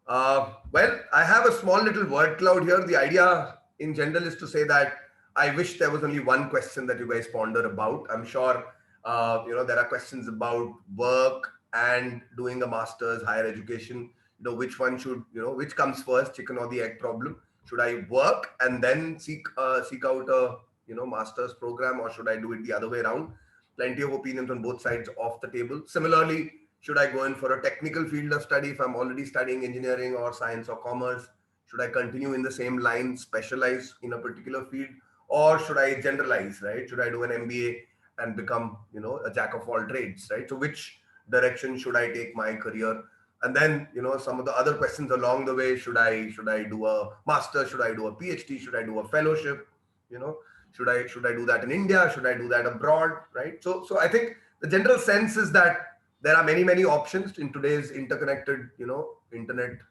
Well, I have a small little word cloud here. The idea in general is to say that I wish there was only one question that you guys ponder about. I'm sure, there are questions about work and doing a master's, higher education. Which one should, which comes first, chicken or the egg problem? Should I work and then seek out a, master's program, or should I do it the other way around? Plenty of opinions on both sides of the table. Similarly, should I go in for a technical field of study if I'm already studying engineering or science or commerce? Should I continue in the same line, specialize in a particular field, or should I generalize, right? Should I do an MBA and become, a jack of all trades, right? So which direction should I take my career? And then, some of the other questions along the way, should I do a master? Should I do a PhD? Should I do a fellowship? You know, should I do that in India? Should I do that abroad? Right. So I think the general sense is that there are many options in today's internet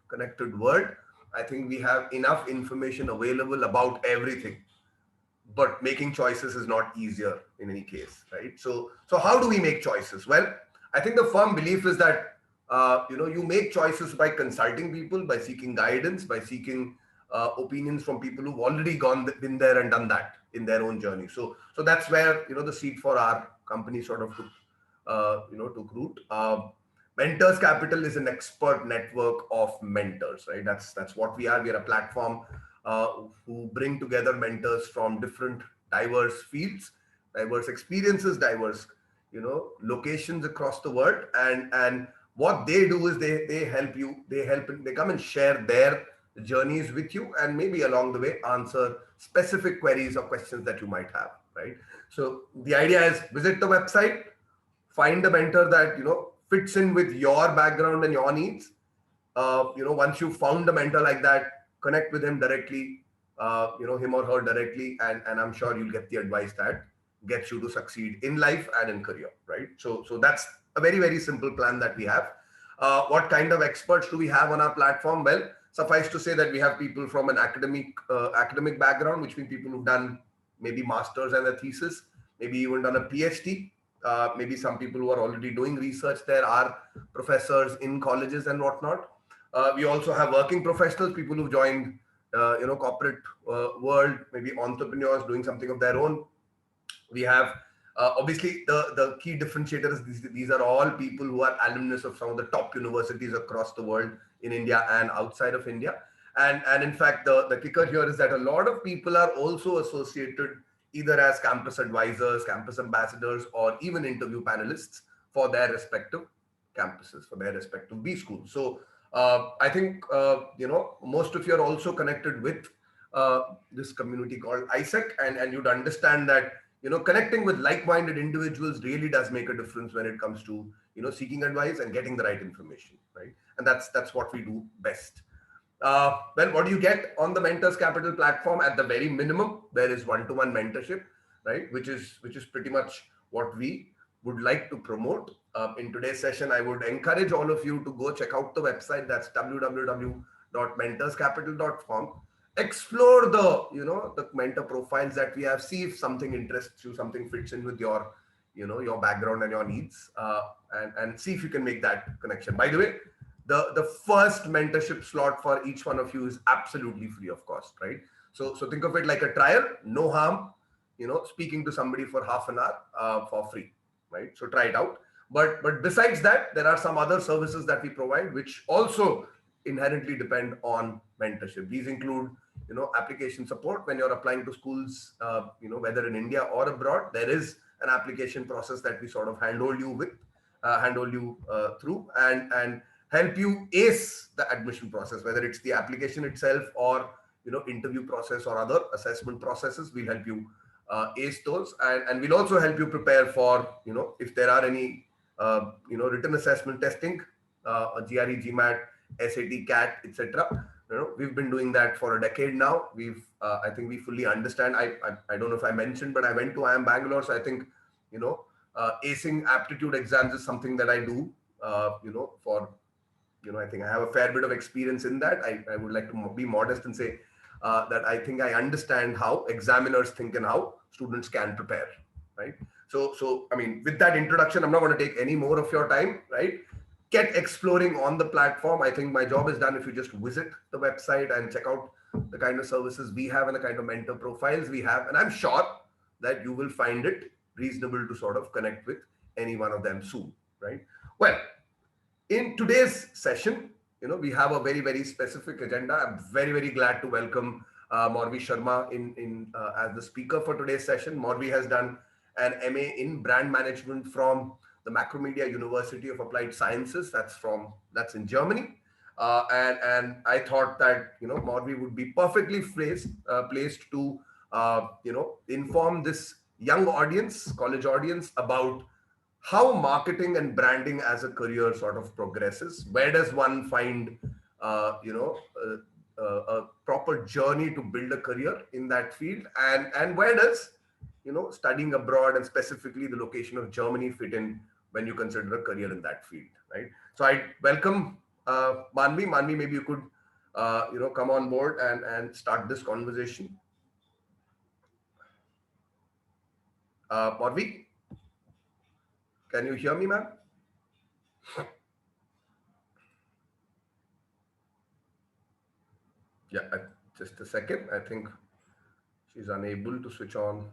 connected world. I think we have enough information available about everything, but making choices is not easier in any case, right? So how do we make choices? Well, I think the firm belief is that you make choices by consulting people, by seeking guidance, by seeking opinions from people who've already been there and done that in their own journey. So that's where the seed for our company sort of took root. Mentors Capital is an expert network of mentors, right? That's what we are. We are a platform uh, who bring together mentors from different diverse fields, diverse experiences, diverse locations across the world, and what they do is they help you, they come and share their journeys with you, and maybe along the way answer specific queries or questions that you might have, right? So the idea is visit the website, find a mentor that fits in with your background and your needs. Once you found a mentor like that, connect with him directly, him or her directly, and I'm sure you'll get the advice that gets you to succeed in life and in career, right? So that's a very simple plan that we have. What kind of experts do we have on our platform? Well, suffice to say that we have people from an academic background, which means people who've done maybe masters and a thesis, maybe even done a PhD. Maybe some people who are already doing research there are professors in colleges and whatnot. We also have working professionals, people who've joined, corporate world, maybe entrepreneurs doing something of their own. We have obviously the key differentiator is these are all people who are alumnus of some of the top universities across the world, in India and outside of India. And in fact, the kicker here is that a lot of people are also associated either as campus advisors, campus ambassadors, or even interview panelists for their respective campuses, for their respective B schools. So I think most of you are also connected with this community called ISEC, and you'd understand that connecting with like-minded individuals really does make a difference when it comes to seeking advice and getting the right information, right? And that's what we do best. Well, what do you get on the Mentors Capital platform? At the very minimum, there is one-to-one mentorship, right? Which is pretty much what we would like to promote. In today's session, I would encourage all of you to go check out the website. That's www.mentorscapital.com. Explore the mentor profiles that we have. See if something interests you, something fits in with your background and your needs, and see if you can make that connection. By the way, the first mentorship slot for each one of you is absolutely free of cost, right? So think of it like a trial, no harm, speaking to somebody for half an hour for free, right? So try it out. But besides that, there are some other services that we provide which also inherently depend on mentorship. These include application support when you're applying to schools, whether in India or abroad. There is an application process that we sort of handhold you through, and help you ace the admission process, whether it's the application itself or interview process or other assessment processes. We'll help you ace those, and we'll also help you prepare for if there are any written assessment testing, GRE, GMAT, SAT, CAT, etc. We've been doing that for a decade now. I think we fully understand. I don't know if I mentioned, but I went to IIM Bangalore, so I think acing aptitude exams is something that I do. For I think I have a fair bit of experience in that. I would like to be modest and say that I think I understand how examiners think and how students can prepare, right? So I mean, with that introduction, I'm not going to take any more of your time, right? get exploring on the platform. I think my job is done if you just visit the website and check out the kind of services we have and the kind of mentor profiles we have. And I'm sure that you will find it reasonable to sort of connect with any one of them soon, right? Well, in today's session, we have a very, very specific agenda. I'm very, very glad to welcome Maurvee Sharma in as the speaker for today's session. Maurvee has done an MA in brand management from the Macromedia University of Applied Sciences. That's in Germany. And I thought that Maurvee would be perfectly placed to inform this young audience, college audience, about how marketing and branding as a career sort of progresses. Where does one find a proper journey to build a career in that field, and where does studying abroad and specifically the location of Germany fit in when you consider a career in that field, right? So I welcome Manvi. Maybe you could come on board and start this conversation. Manvi, can you hear me, ma'am? Yeah, just a second. I think she's unable to switch on.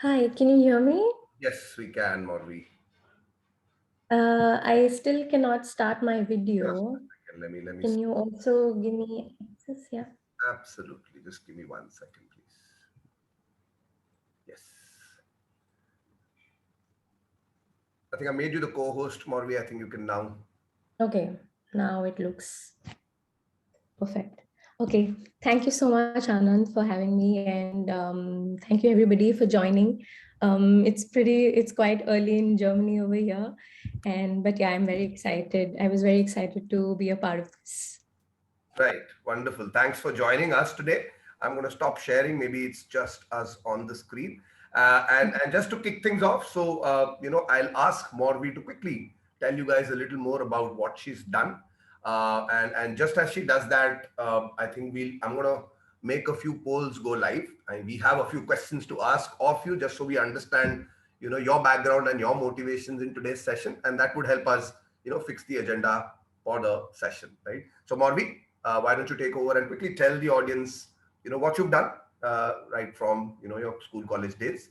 Hi, can you hear me? Yes, we can, Maurvee. I still cannot start my Just video. a second. Let me Can you also give me access? Yeah. absolutely. Just give me 1 second, please. Yes. I think I made you the co-host, Maurvee. I think you can now. Okay, now it looks perfect. Okay, thank you so much, Anand, for having me, and thank you everybody for joining. It's quite early in Germany over here, and but yeah, I'm very excited. I was very excited to be a part of this. Right. Wonderful. Thanks for joining us today. I'm going to stop sharing. Maybe it's just us on the screen. And just to kick things off, so I'll ask Morvi to quickly tell you guys a little more about what she's done. And just as she does that, I think I'm going to make a few polls go live, and we have a few questions to ask of you, just so we understand your background and your motivations in today's session, and that would help us fix the agenda for the session, right? So Morvi, why don't you take over and quickly tell the audience, what you've done, right from, your school, college days.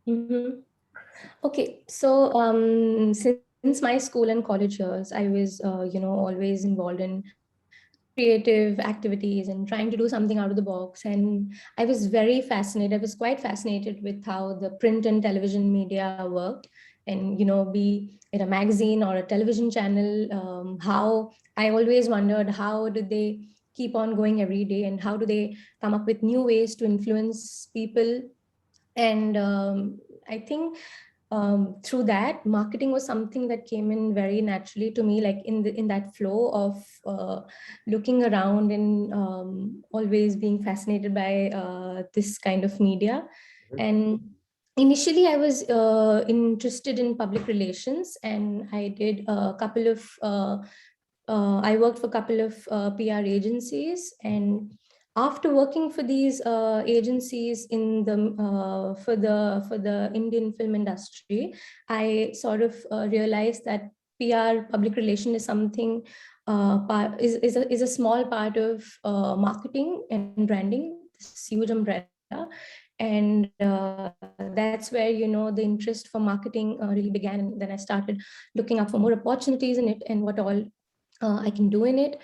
Mhm. Okay, so since my school and college years, I was, always involved in creative activities and trying to do something out of the box. And I was very fascinated. I was quite fascinated with how the print and television media worked, and be it a magazine or a television channel. How I always wondered, how did they keep on going every day, and how do they come up with new ways to influence people? And I think through that, marketing was something that came in very naturally to me, like in that flow of looking around and always being fascinated by this kind of media. And initially I was interested in public relations, and I did a couple of I worked for a couple of PR agencies. And after working for these agencies in the for the Indian film industry, I sort of realized that PR, public relation, is something is a small part of marketing and branding, this huge umbrella. And that's where the interest for marketing really began. And then I started looking out for more opportunities in it, and what all I can do in it.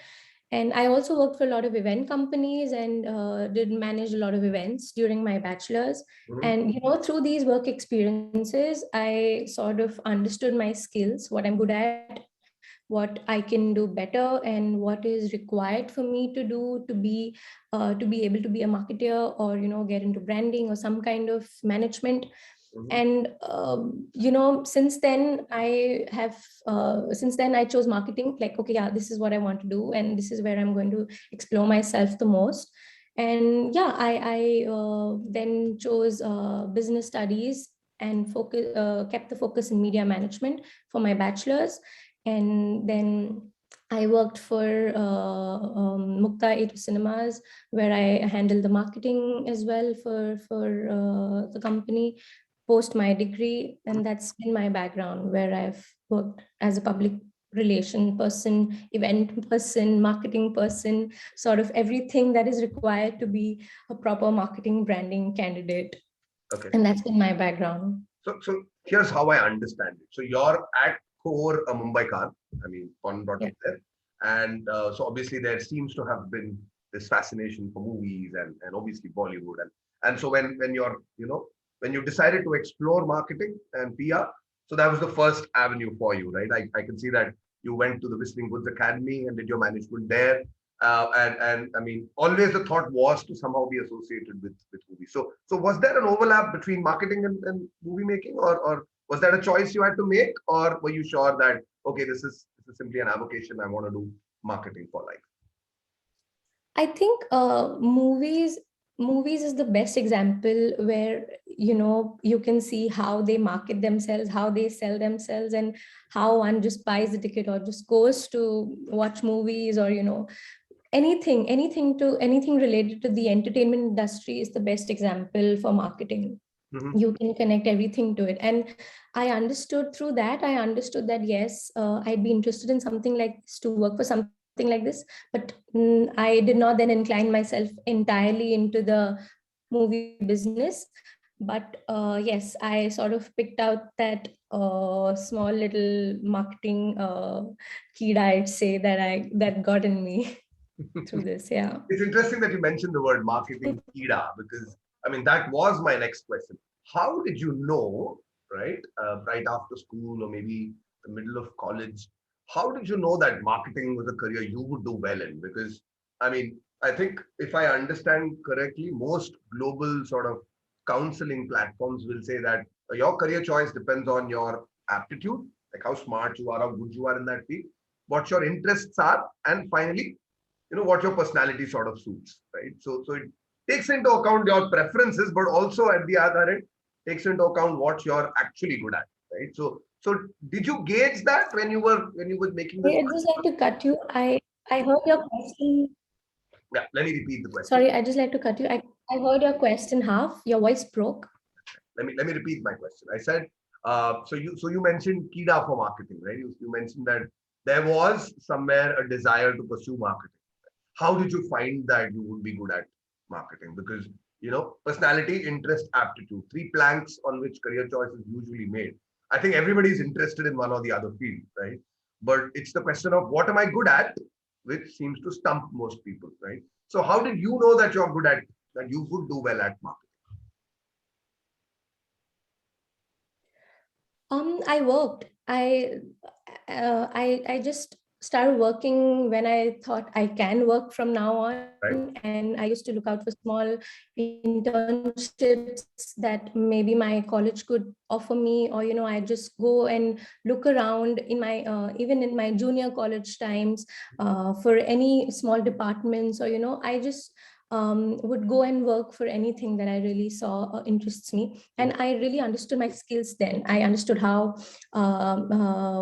And I also worked for a lot of event companies, and did manage a lot of events during my bachelor's. Mhm. And through these work experiences, I sort of understood my skills, what I'm good at, what I can do better, and what is required for me to do to be able to be a marketer, or get into branding or some kind of management. Mhm. And since then I chose marketing, like, okay, yeah, this is what I want to do, and this is where I'm going to explore myself the most. And yeah, I then chose business studies. and kept the focus in media management for my bachelor's. And then I worked for Mukta A2 Cinemas, where I handled the marketing as well for the company post my degree. And that's been my background, where I've worked as a public relation person, event person, marketing person, sort of everything that is required to be a proper marketing branding candidate. Okay. And that's been my background. So here's how I understand it. So you're at core a Mumbaikar. I mean, born and brought Yeah. up there, and so obviously there seems to have been this fascination for movies and obviously Bollywood, and so when you're when you decided to explore marketing and PR, so that was the first avenue for you, right? I can see that you went to the Whistling Woods Academy and did your management there. And I mean, always the thought was to somehow be associated with movies. So was there an overlap between marketing and movie making, or was that a choice you had to make, or were you sure that okay, this is simply an avocation, I want to do marketing for life? I think movies is the best example where you can see how they market themselves, how they sell themselves, and how one just buys the ticket or just goes to watch movies, or anything related to the entertainment industry is the best example for marketing. Mm-hmm. You can connect everything to it. And I understood that yes, I'd be interested in something like this, to work for something like this. But I did not then incline myself entirely into the movie business. But yes, I sort of picked out that small little marketing kid, I'd say, that got in me through this. Yeah. It's interesting that you mentioned the word marketing kida, because I mean that was my next question. How did you know, right, right after school or maybe the middle of college? How did you know that marketing was a career you would do well in? Because I mean, I think if I understand correctly, most global sort of counseling platforms will say that your career choice depends on your aptitude, like how smart you are, how good you are in that field, what your interests are, and finally what your personality sort of suits, right? So it takes into account your preferences, but also at the other end takes into account what you're actually good at, right? So did you gauge that when you were making this? I'd just like to cut you. I heard your question. Yeah, let me repeat the question. Sorry, I just like to cut you. I heard your question half. Your voice broke. Let me repeat my question. I said, so you mentioned Kida for marketing, right? You mentioned that there was somewhere a desire to pursue marketing. How did you find that you would be good at marketing? Because personality, interest, aptitude, three planks on which career choice is usually made. I think everybody is interested in one or the other field, right? But it's the question of what am I good at, which seems to stump most people, right? So how did you know that you're good at, that you would do well at marketing? I worked. I just started working when I thought I can work from now on, Right? and I used to look out for small internships that maybe my college could offer me, or I just go and look around in my even in my junior college times for any small departments, or I just would go and work for anything that I really saw interests me. And I really understood my skills then. I understood how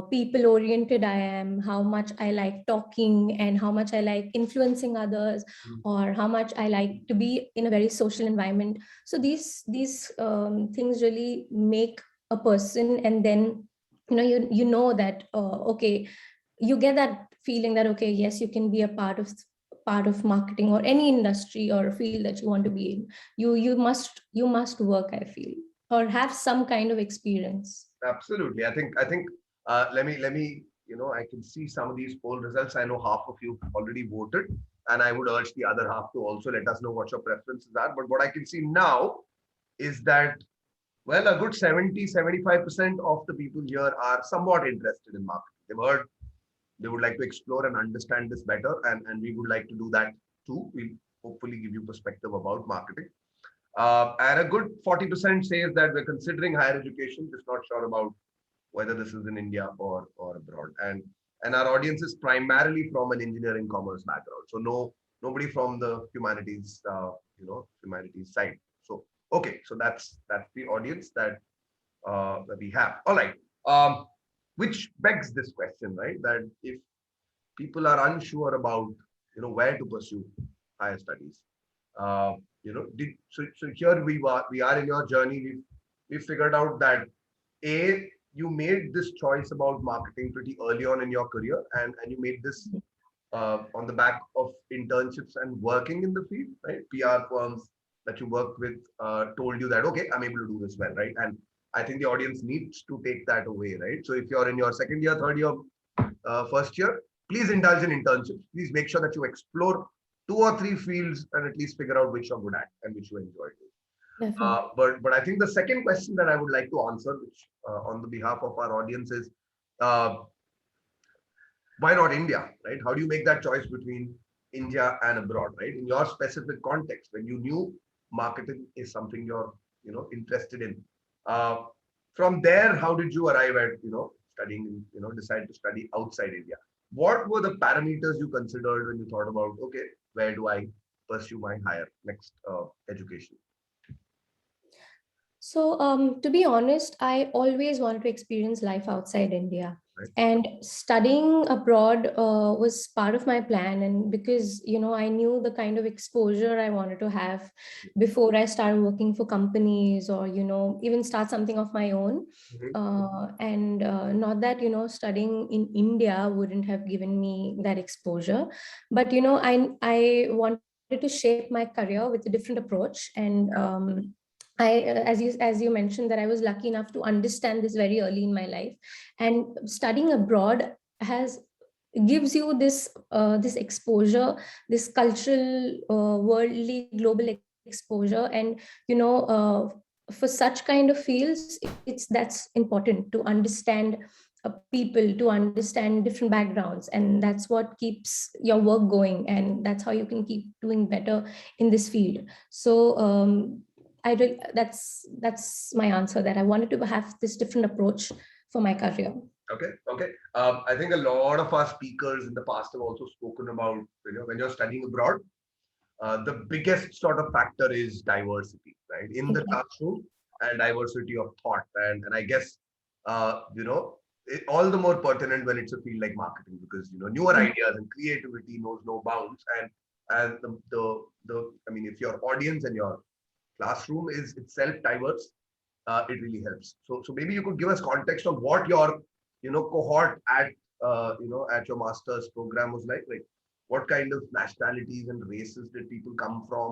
people oriented I am, how much I like talking, and how much I like influencing others, Mhm. or how much I like to be in a very social environment. So these things really make a person. And then you know that okay, you get that feeling that okay, yes, you can be a part of marketing or any industry or field that you want to be in. You must work, I feel, or have some kind of experience. Absolutely. I think let me I can see some of these poll results. I know half of you already voted, and I would urge the other half to also let us know what your preferences are. But what I can see now is that, well, a good 70-75% of the people here are somewhat interested in marketing. They've heard they would like to explore and understand this better, and we would like to do that too. We'll hopefully give you perspective about marketing. And a good 40% says that we're considering higher education, just not sure about whether this is in India or abroad. And our audience is primarily from an engineering commerce background. So nobody from the humanities side. So okay, so that's the audience that that we have. All right. Um, which begs this question, right? That if people are unsure about, where to pursue higher studies, so here we are in your journey. We figured out that you made this choice about marketing pretty early on in your career, and you made this on the back of internships and working in the field, right? PR firms that you work with told you that, okay, I'm able to do this well, right? And I think the audience needs to take that away, right? So if you're in your second year, third year, first year, please indulge in internships. Please make sure that you explore two or three fields and at least figure out which you're good at and which you enjoy doing. Definitely. But I think the second question that I would like to answer, which on the behalf of our audience is, uh, why not India, right? How do you make that choice between India and abroad, right? In your specific context, when you knew marketing is something you're, interested in. Uh, from there, how did you arrive at, studying, decide to study outside India? What were the parameters you considered when you thought about, okay, where do I pursue my higher next education, So, to be honest, I always wanted to experience life outside India. right? And studying abroad was part of my plan. And because, I knew the kind of exposure I wanted to have before I started working for companies or, even start something of my own. Mhm. And not that, studying in India wouldn't have given me that exposure. But, I wanted to shape my career with a different approach. And as you mentioned, that I was lucky enough to understand this very early in my life, and studying abroad has gives you this exposure, this cultural, worldly, global exposure, and for such kind of fields, that's important to understand people, to understand different backgrounds, and that's what keeps your work going, and that's how you can keep doing better in this field. So that's my answer, that I wanted to have this different approach for my career. Okay, okay. I think a lot of our speakers in the past have also spoken about, when you're studying abroad, the biggest sort of factor is diversity, right? In the Okay. classroom and diversity of thought. And I guess, all the more pertinent when it's a field like marketing because, newer Mm. ideas and creativity knows no bounds. And I mean, if your audience and your classroom is itself diverse, it really helps. So maybe you could give us context of what your, cohort at your master's program was like what kind of nationalities and races did people come from?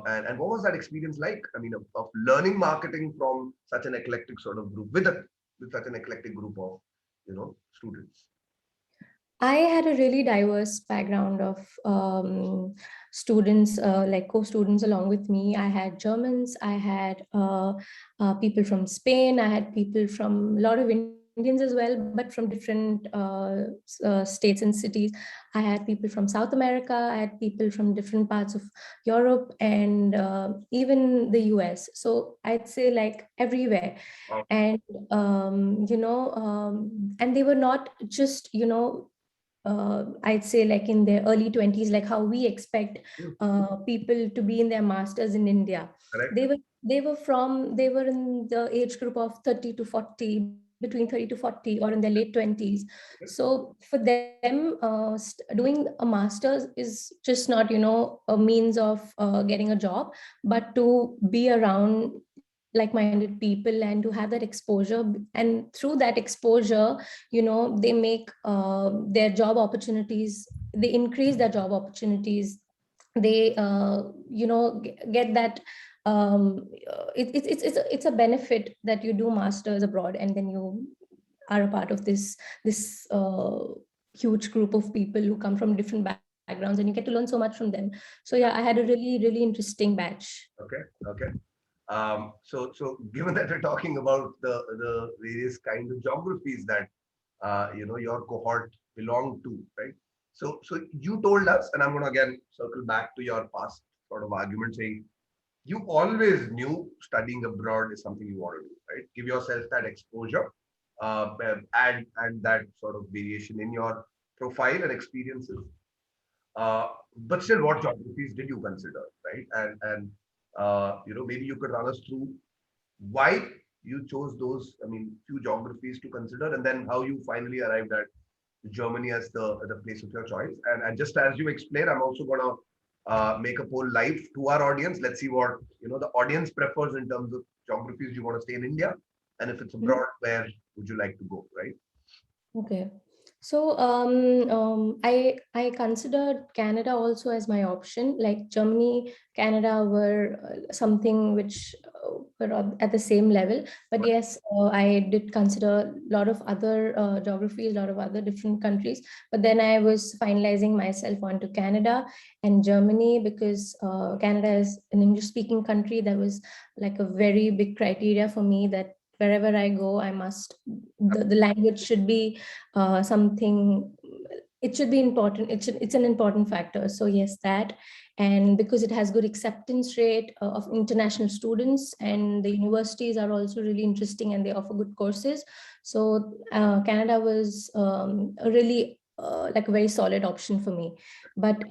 And what was that experience like? I mean, of learning marketing from such an eclectic sort of group with such an eclectic group of, students. I had a really diverse background of students, like co-students along with me. I had Germans, I had people from Spain, I had people from a lot of Indians as well, but from different states and cities. I had people from South America, I had people from different parts of Europe, and even the US. So I'd say like everywhere. Wow. And and they were not just I'd say like in their early 20s, like how we expect Hmm. people to be in their masters in India. Correct. They were in the age group of 30 to 40, between 30 to 40, or in their late 20s. Okay. So for them, doing a master's is just not, a means of getting a job, but to be around like-minded people and to have that exposure. And through that exposure, they make their job opportunities, they increase their job opportunities, they get that it's a benefit that you do masters abroad, and then you are a part of this huge group of people who come from different backgrounds, and you get to learn so much from them. So yeah, I had a really interesting batch. Okay. Okay. So given that we're talking about the various kind of geographies that your cohort belong to, right? So you told us, and I'm going to again circle back to your past sort of argument, saying you always knew studying abroad is something you want to do, right? Give yourself that exposure, and that sort of variation in your profile and experiences. But still, what geographies did you consider, right? And maybe you could run us through why you chose those, I mean, few geographies to consider, and then how you finally arrived at Germany as the place of your choice. And just as you explain, I'm also going to make a poll live to our audience. Let's see what the audience prefers in terms of geographies you want to stay in India, and if it's abroad, where would you like to go, right? Okay. So I considered Canada also as my option. Like Germany, Canada were something which were at the same level. But yes, I did consider a lot of other geographies, a lot of other different countries. But then I was finalizing myself onto Canada and Germany because Canada is an English-speaking country. That was like a very big criteria for me that wherever I go, I must the language should be something, it should be important, it's an important factor. So yes, that. And because it has good acceptance rate of international students, and the universities are also really interesting and they offer good courses, so Canada was a really like a very solid option for me. But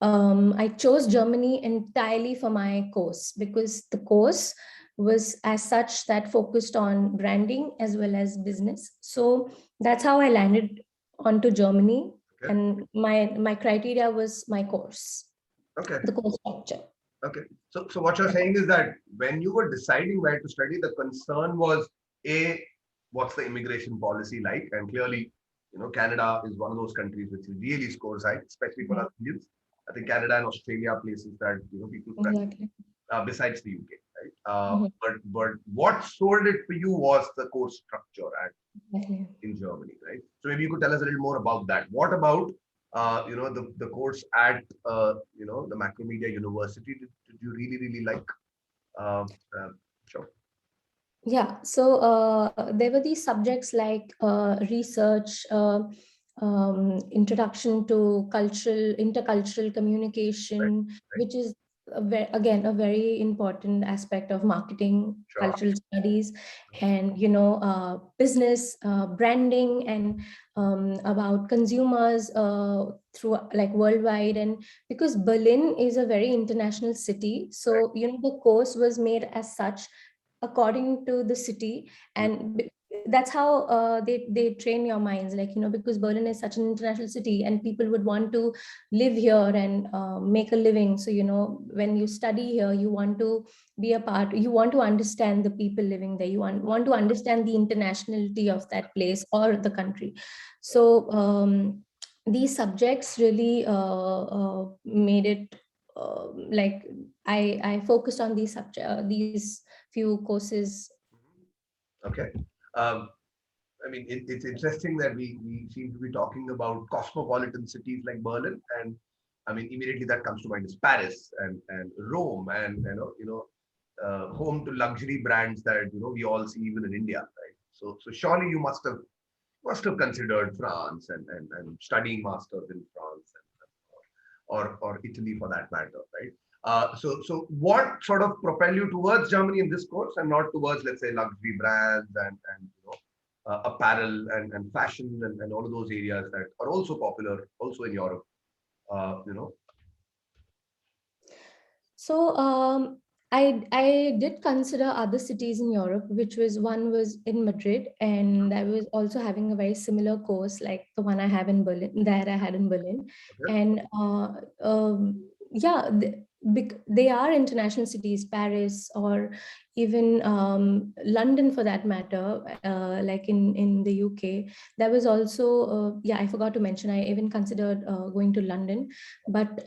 I chose Germany entirely for my course because the course was as such that focused on branding as well as business. So that's how I landed onto Germany, Okay. and my criteria was my course, Okay. the course structure. Okay. So what you're saying is that when you were deciding where to study, the concern was a what's the immigration policy like, and clearly, Canada is one of those countries which really scores high, especially for Yeah, us Indians. I think Canada and Australia are places that people prefer, exactly. besides the UK, right? Mhm, But what sold it for you was the course structure exactly. in Germany, right? So maybe you could tell us a little more about that. What about the course at the Macromedia University? Did you really like? Uh, uh, sure. Yeah, so there were these subjects like research, introduction to intercultural Right. communication, Right. which is again a very important aspect of marketing, Sure. cultural studies, and business, branding, and about consumers through like worldwide. And because Berlin is a very international city, Right. so the course was made as such according to the city. Mm. And that's how they train your minds, like because Berlin is such an international city and people would want to live here and make a living. So when you study here, you want to be a part, you want to understand the people living there, you want to understand the internationality of that place or the country. So these subjects really made it like I focused on these few courses. Okay. Um, I mean, it's interesting that we seem to be talking about cosmopolitan cities like Berlin, and I mean, immediately that comes to mind is Paris and Rome, and home to luxury brands that we all see even in India, right? So surely you must have considered France and studying masters in France or Italy for that matter, right? So what sort of propel you towards Germany in this course and not towards, let's say, luxury brands and apparel and fashion and all of those areas that are also popular also in Europe, you know? So I did consider other cities in Europe, which was one was in Madrid, and I was also having a very similar course like the one I have in Berlin, that I had in Berlin. Okay. And yeah, they are international cities, Paris or even London for that matter, like in the UK. That was also yeah, I forgot to mention, I even considered going to London. But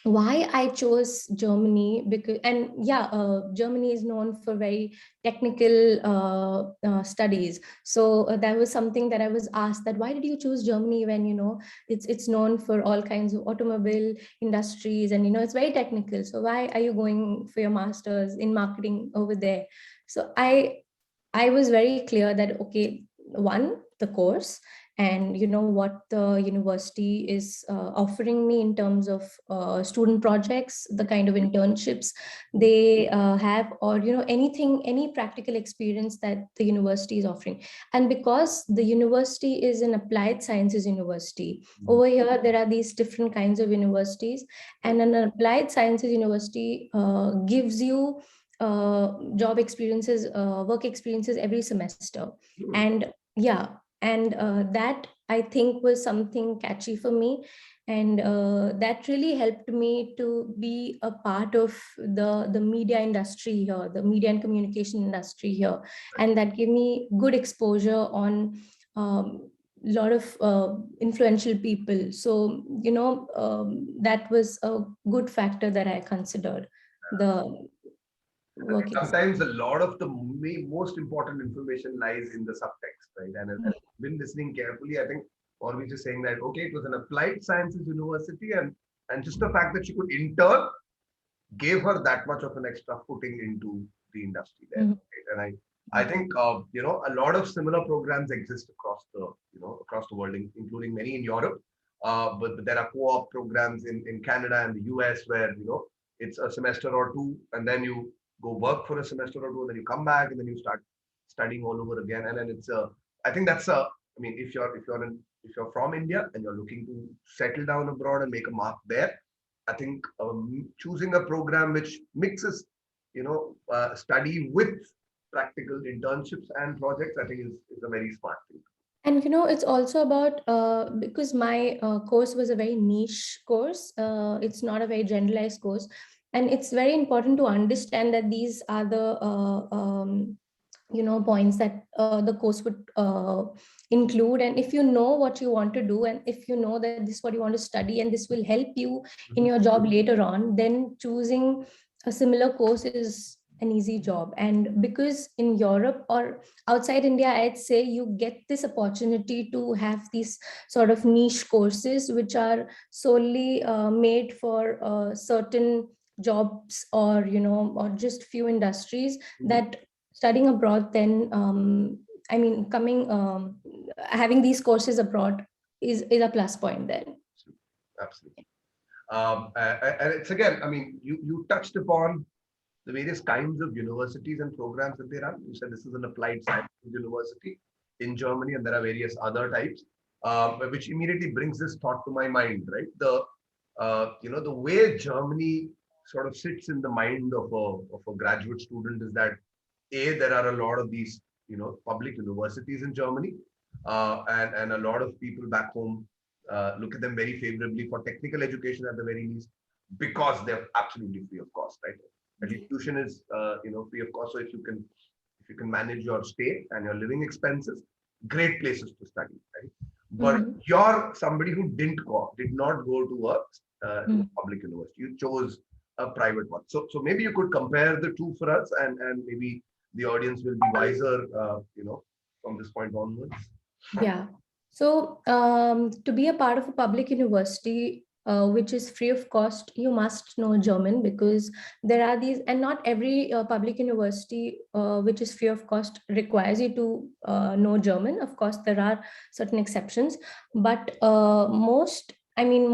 why I chose Germany, because and yeah, Germany is known for very technical studies. So that was something that I was asked, that why did you choose Germany when it's known for all kinds of automobile industries, and it's very technical. So why are you going for your masters in marketing over there? So I was very clear that okay, one, the course, and what the university is offering me in terms of student projects, the kind of internships they have, or anything, any practical experience that the university is offering. And because the university is an applied sciences university, over here there are these different kinds of universities, and an applied sciences university gives you job experiences, work experiences every semester. Hmm. And yeah, and that I think was something catchy for me. And that really helped me to be a part of the media industry here, the media and communication industry here. And that gave me good exposure on lot of influential people. So, that was a good factor that I considered, the I think work sometimes a experience. lot of the most important information lies in the subtext, right? And I've been listening carefully. I think Maurvee is saying that, okay, it was an applied sciences university, and just the fact that she could intern gave her that much of an extra footing into the industry there. Mhm. Right? And I think a lot of similar programs exist across the across the world, including many in Europe. But there are co-op programs in Canada and the US where it's a semester or two, and then you go work for a semester or two, and then you come back, and then you start studying all over again. And then it's a I think that's a I mean, if you're from India and you're looking to settle down abroad and make a mark there, I think choosing a program which mixes, study with practical internships and projects, I think is a very smart thing. And it's also about because my course was a very niche course. It's not a very generalized course, and it's very important to understand that these are the points that the course would include. And if you know what you want to do, and if you know that this is what you want to study and this will help you in Mhm. your job later on, then choosing a similar course is an easy job. And because in Europe or outside India, I'd say you get this opportunity to have these sort of niche courses which are solely made for certain jobs, or or just few industries, Mhm. that studying abroad then I mean coming having these courses abroad is a plus point then. Absolutely. And it's again, I mean, you touched upon the various kinds of universities and programs that they run. You said this is an applied science university in Germany, and there are various other types, which immediately brings this thought to my mind, right? The way Germany sort of sits in the mind of a graduate student is that there are a lot of these public universities in Germany, and a lot of people back home look at them very favorably for technical education at the very least, because they're absolutely free of cost, right? At least tuition is free of cost. So if you can manage your stay and your living expenses, great places to study, right? But Mhm. you're somebody who did not go to a Mhm. public university. You chose a private one. So maybe you could compare the two for us, and maybe the audience will be wiser, from this point onwards. Yeah. So, to be a part of a public university, which is free of cost, you must know German, because there are these, and not every public university which is free of cost requires you to know German. Of course, there are certain exceptions, but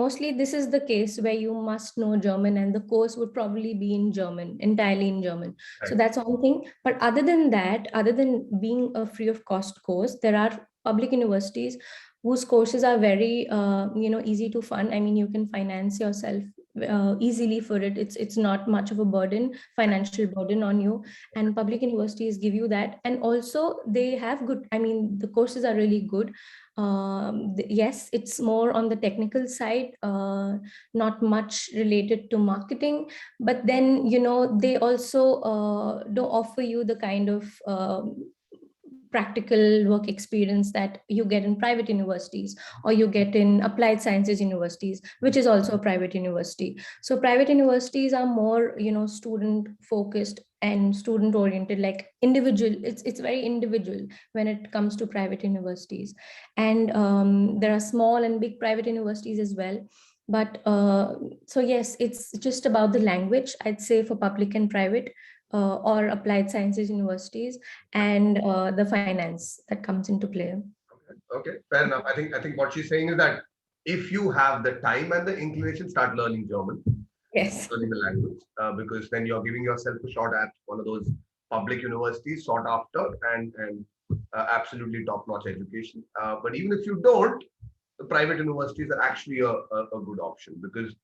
mostly this is the case where you must know German, and the course would probably be in German, entirely in German. So Right. that's one thing. But other than that, other than being a free of cost course, there are public universities whose courses are very easy to fund. I mean, you can finance yourself easily for it. It's not much of a burden, financial burden on you. And public universities give you that. And also they have good, I mean, the courses are really good. Yes, it's more on the technical side, not much related to marketing, but then they also don't offer you the kind of practical work experience that you get in private universities, or you get in applied sciences universities, which is also a private university. So private universities are more student focused and student oriented, like individual. It's very individual when it comes to private universities. And there are small and big private universities as well. But so yes, it's just about the language, I'd say, for public and private, or applied sciences universities, and the finance that comes into play. Okay, fair enough. I think what she's saying is that if you have the time and the inclination, start learning German, Yes. learning the language, because then you're giving yourself a shot at one of those public universities sought after, and absolutely top-notch education. But even if you don't, the private universities are actually a good option, because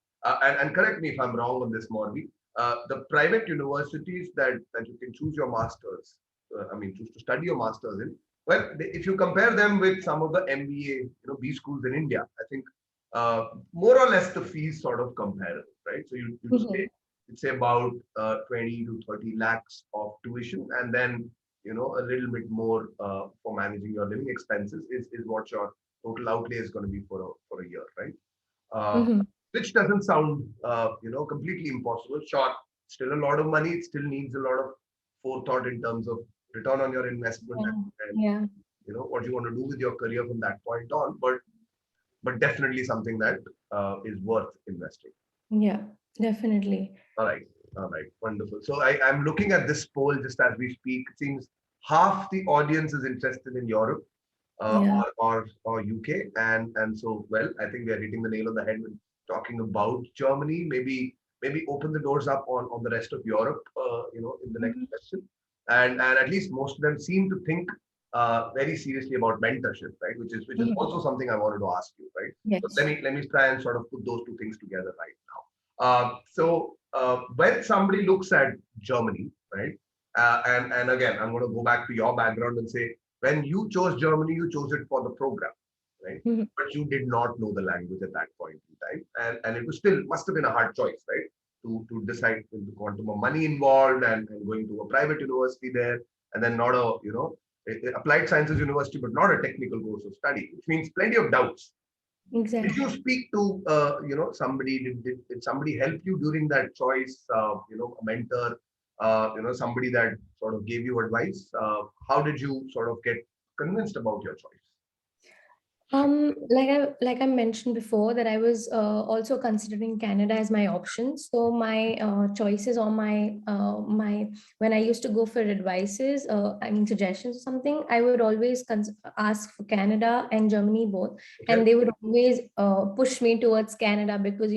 and correct me if I'm wrong on this, Morvi. The private universities that you can choose your masters, choose to study your masters in. Well, if you compare them with some of the MBA, B schools in India, I think more or less the fees sort of comparable, right? So Mhm. you'd say about 20 to 30 lakhs of tuition, and then a little bit more for managing your living expenses is what your total outlay is going to be for a year, right? uh, Mhm. which doesn't sound completely impossible. Sure, still a lot of money. It still needs a lot of forethought in terms of return on your investment, Yeah. and Yeah. what you want to do with your career from that point on. But definitely something that is worth investing. Yeah. Definitely. All right. All right. Wonderful. So I'm looking at this poll just as we speak. It seems half the audience is interested in Europe, Yeah. or UK, and so well, I think we are hitting the nail on the head with talking about Germany. Maybe open the doors up on the rest of Europe. In the next Mhm. question, and at least most of them seem to think very seriously about mentorship, right? Which is Mhm. also something I wanted to ask you, right? So let Yes. me let me try and sort of put those two things together right now. When somebody looks at Germany, right, and again, I'm going to go back to your background and say, when you chose Germany, you chose it for the program, right? Mhm. But you did not know the language at that point in time, and it was still must have been a hard choice, right? To decide the quantum of money involved, and going to a private university there, and then not a applied sciences university, but not a technical course of study, which means plenty of doubts. Did you Exactly. speak to somebody? Did somebody help you during that choice? A mentor, somebody that sort of gave you advice. How did you sort of get convinced about your choice? Like I mentioned before, that I was also considering Canada as my option. So my choices, or my when I used to go for advices, I mean suggestions or something, I would always ask for Canada and Germany both, Okay. and they would always push me towards Canada, because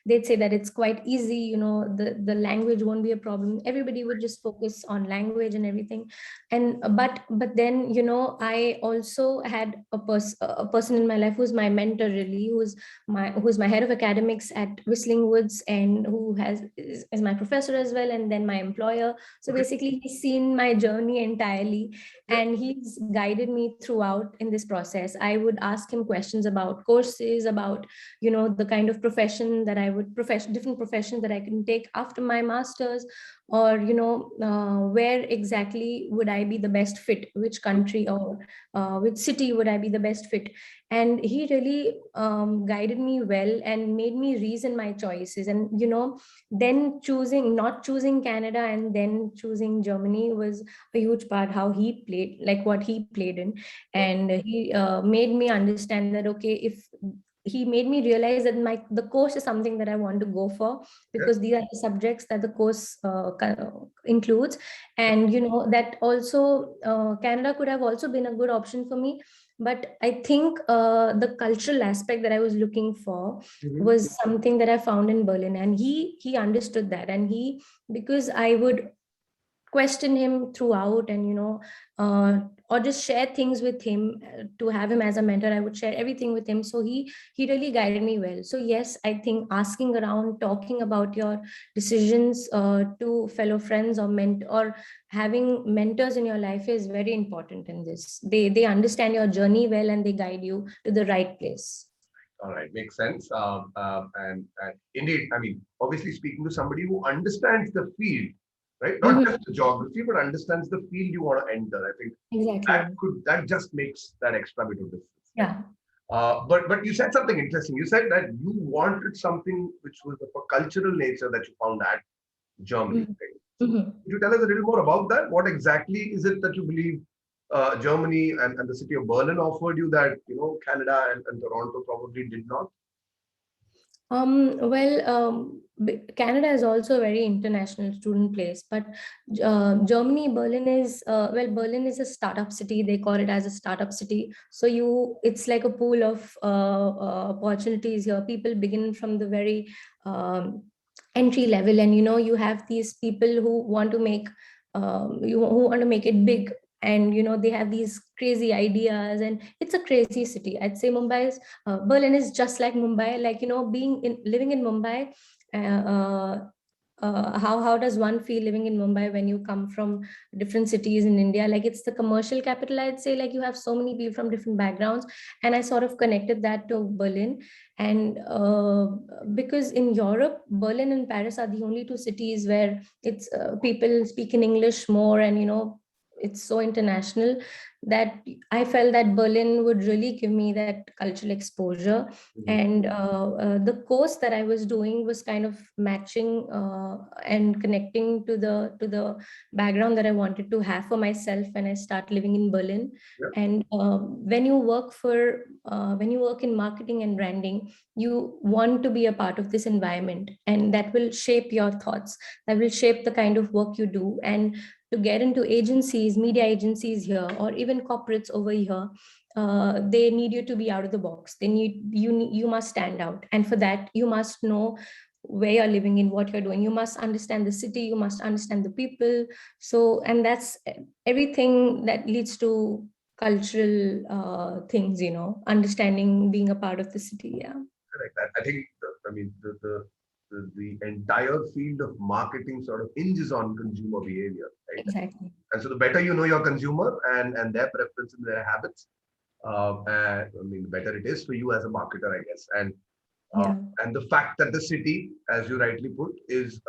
they'd say that it's quite easy. The language won't be a problem. Everybody would just focus on language and everything. And but then I also had a person in my life who's my mentor, really, who's my head of academics at Whistling Woods, and who is my professor as well, and then my employer. So Okay. basically he's seen my journey entirely, Yeah. and he's guided me throughout in this process. I would ask him questions about courses, about the kind of profession that I would different professions that I can take after my masters, or where exactly would I be the best fit, which country, or which city would I be the best fit. And he really guided me well and made me reason my choices. And then not choosing Canada and then choosing Germany was a huge part, how he played, like what he played in. And he made me understand that, okay, if he made me realize that the course is something that I want to go for, Yeah. because these are the subjects that the course includes. And that also, Canada could have also been a good option for me, but I think the cultural aspect that I was looking for Mhm. was something that I found in Berlin. And he understood that, and because I would question him throughout, and or just share things with him, to have him as a mentor. I would share everything with him, so he really guided me well. So yes, I think asking around, talking about your decisions to fellow friends, or having mentors in your life is very important in this. They understand your journey well, and they guide you to the right place. All right, makes sense. And indeed, I mean, obviously speaking to somebody who understands the field, right? Not Mhm. just the geography, but understands the field you want to enter. I think Exactly. that just makes that extra bit of difference, right? Yeah. But you said something interesting. You said that you wanted something which was of a cultural nature that you found at Germany. Mhm. Right? So Mhm. could you tell us a little more about that? What exactly is it that you believe Germany and the city of Berlin offered you that Canada and Toronto probably did not? Canada is also a very international student place, but Germany, Berlin is Berlin is a startup city. They call it as a startup city. So it's like a pool of opportunities here. People begin from the very um, entry level, and you have these people who want to make it big, and they have these crazy ideas, and it's a crazy city. I'd say Berlin is just like Mumbai, like being living in Mumbai. Uh, uh, how does one feel living in Mumbai when you come from different cities in India? Like, it's the commercial capital, I'd say. Like, you have so many people from different backgrounds, and I sort of connected that to Berlin. And because in Europe, Berlin and Paris are the only two cities where it's people speak in English more, and it's so international that I felt that Berlin would really give me that cultural exposure. And the course that I was doing was kind of matching and connecting to the background that I wanted to have for myself when I start living in Berlin. Yeah. And when you work in marketing and branding, you want to be a part of this environment, and that will shape your thoughts, that will shape the kind of work you do. And to get into agencies, media agencies here, or even corporates over here, they need you to be out of the box. They need you must stand out, and for that you must know where you're living in, what you're doing. You must understand the city, you must understand the people. So, and that's everything that leads to cultural things, understanding, being a part of the city. Yeah. Correct. I think, the entire field of marketing sort of hinges on consumer behavior, right? Exactly. And so the better you know your consumer and their preferences and their habits, the better it is for you as a marketer, I guess. Uh, Yeah. and the fact that the city, as you rightly put, is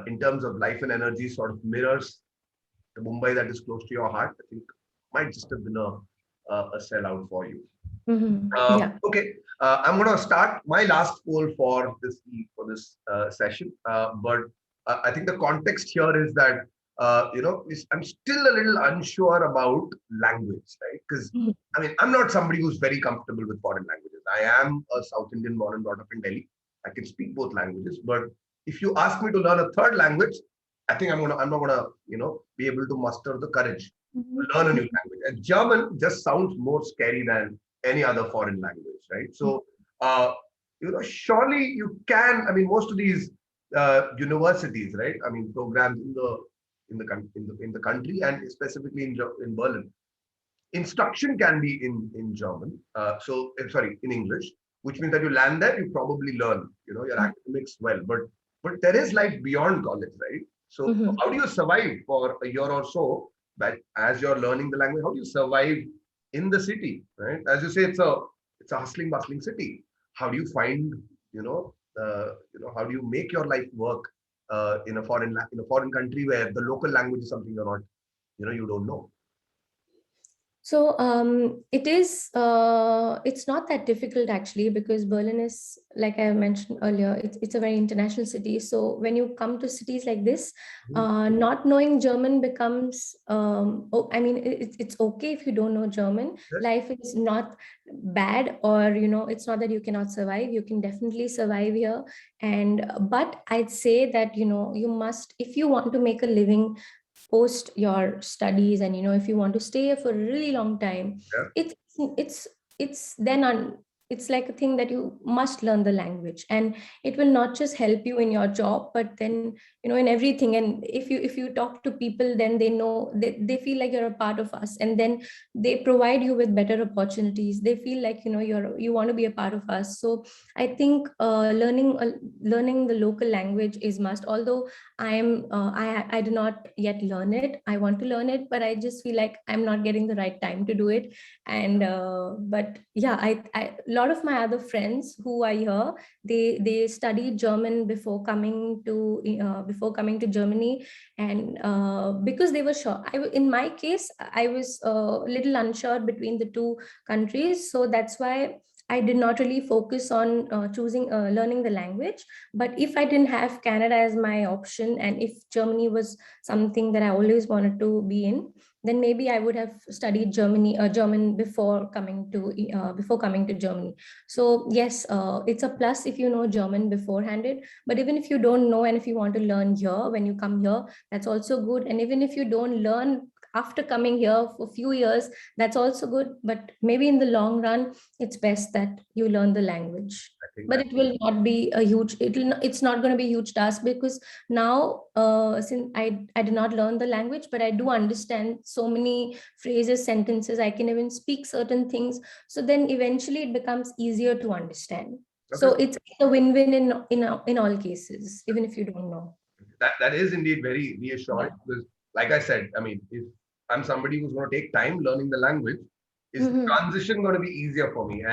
in terms of life and energy, sort of mirrors the Mumbai that is close to your heart. I think might just have been a sellout for you. Yeah. Okay, I'm going to start my last poll for this session. But I think the context here is that I'm still a little unsure about language, right? Because Mhm. I'm not somebody who's very comfortable with foreign languages. I am a South Indian born and brought up in Delhi. I can speak both languages, but if you ask me to learn a third language, I think I'm not gonna be able to muster the courage to learn a new language. And German just sounds more scary than any other foreign language, right? So, surely you can. Most of these universities, right? Programs in the country and specifically in Berlin, instruction can be in German. Sorry, in English, which means that you land there, you probably learn, your academics well. But there is life beyond college, right? So Mhm. how do you survive for a year or so? That as you're learning the language, how do you survive in the city, right? As you say, it's a hustling, bustling city. How do you find, how do you make your life work in a foreign country where the local language is something you're not, you don't know. So it's not that difficult actually, because Berlin is, like I mentioned earlier, it's a very international city. So when you come to cities like this, Mhm. not knowing German becomes, it's okay if you don't know German. Yes. Life is not bad, or it's not that you cannot survive. You can definitely survive here. And but I'd say that you must, if you want to make a living post your studies, and if you want to stay here for a really long time, Yeah. it's it's it's then on it's like a thing that you must learn the language, and it will not just help you in your job, but then in everything. And if you talk to people, then they know, they feel like you're a part of us, and then they provide you with better opportunities. They feel like you want to be a part of us. So I think learning the local language is must. Although I did not yet learn it. I want to learn it, but I just feel like I'm not getting the right time to do it. And but yeah, a lot of my other friends who are here, they studied German before coming to Germany. And because they were sure, in my case, I was a little unsure between the two countries, so that's why I did not really focus on choosing learning the language. But if I didn't have Canada as my option, and if Germany was something that I always wanted to be in, then maybe I would have studied German before coming to Germany. So yes, it's a plus if you know German beforehand. But even if you don't know, and if you want to learn here when you come here, that's also good. And even if you don't learn after coming here for a few years, that's also good. But maybe in the long run, it's best that you learn the language. I think But that. it will not be a huge, it's not going to be a huge task, because now since I did not learn the language, but I do understand so many phrases, sentences. I can even speak certain things, so then eventually it becomes easier to understand. So it's a win-win in all cases, even if you don't know. That is indeed very Yeah. reassuring because, like I said, I mean, if I'm somebody who's going to take time learning the language, is the Mm-hmm. transition going to be easier for me?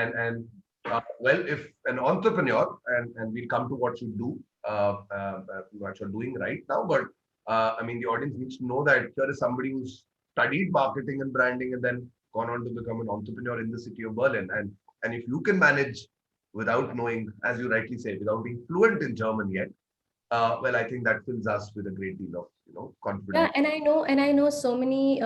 Well, if an entrepreneur, and we'll come to what you do, what you're doing right now, but I mean, the audience needs to know that here is somebody who's studied marketing and branding and then gone on to become an entrepreneur in the city of Berlin, and if you can manage without knowing, as you rightly say, without being fluent in German yet, well, I think that fills us with a great deal of Yeah, confidence. and I know so many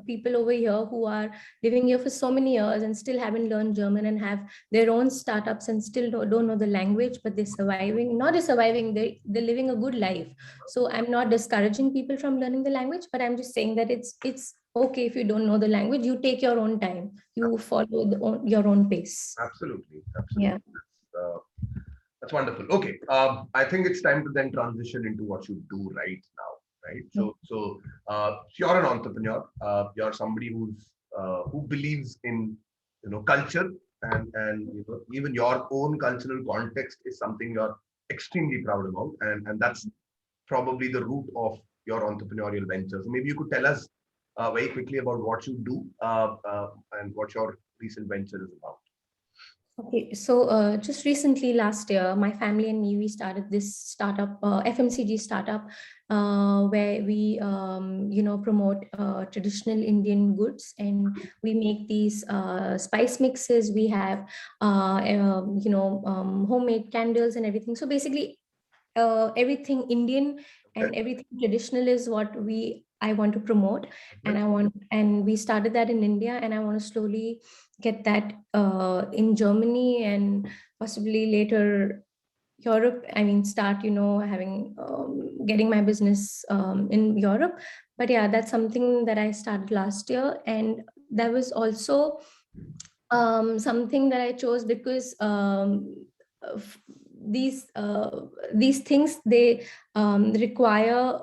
people over here who are living here for so many years and still haven't learned German and have their own startups and still don't know the language, but they're surviving. Not just surviving, they're living a good life. So I'm not discouraging people from learning the language, but I'm just saying that it's okay if you don't know the language. You take your own time. You follow your own pace. Absolutely, Yeah. absolutely. That's wonderful. Okay, I think it's time to then transition into what you do right now, right? So you're an entrepreneur. You're somebody who believes in culture, and even your own cultural context is something you're extremely proud about, and that's probably the root of your entrepreneurial venture. So maybe you could tell us very quickly about what you do and what your recent venture is about. Okay, so just recently last year, my family and me, we started this startup, FMCG startup, where we, promote traditional Indian goods, and we make these spice mixes. We have, homemade candles and everything. So basically, everything Indian Okay. and everything traditional is what I want to promote, Okay. and we started that in India, and I want to slowly get that in Germany and possibly later Europe. I mean, start having getting my business in Europe. But yeah, that's something that I started last year, and that was also something that I chose because of these things, they require.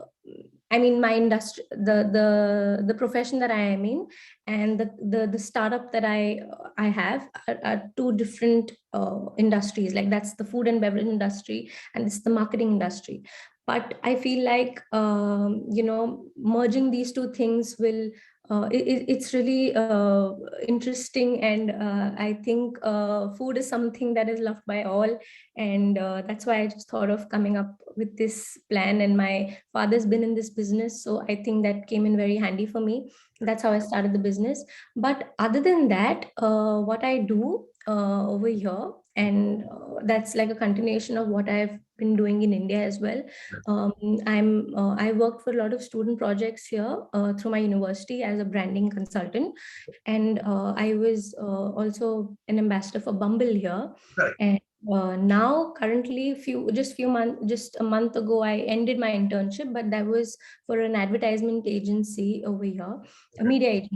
I mean, my industry, the profession that I am in, and the startup that I have are two different industries. Like that's the food and beverage industry, and it's the marketing industry. But I feel like merging these two things will it's really interesting, and I think food is something that is loved by all, and that's why I just thought of coming up with this plan. And my father's been in this business, so I think that came in very handy for me. That's how I started the business. But other than that, what I do over here, and that's like a continuation of what I've been doing in India as well. I worked for a lot of student projects here through my university as a branding consultant, and I was also an ambassador for Bumble here. Correct. And now, currently, few months, just a month ago, I ended my internship, but that was for an advertisement agency over here, a Okay.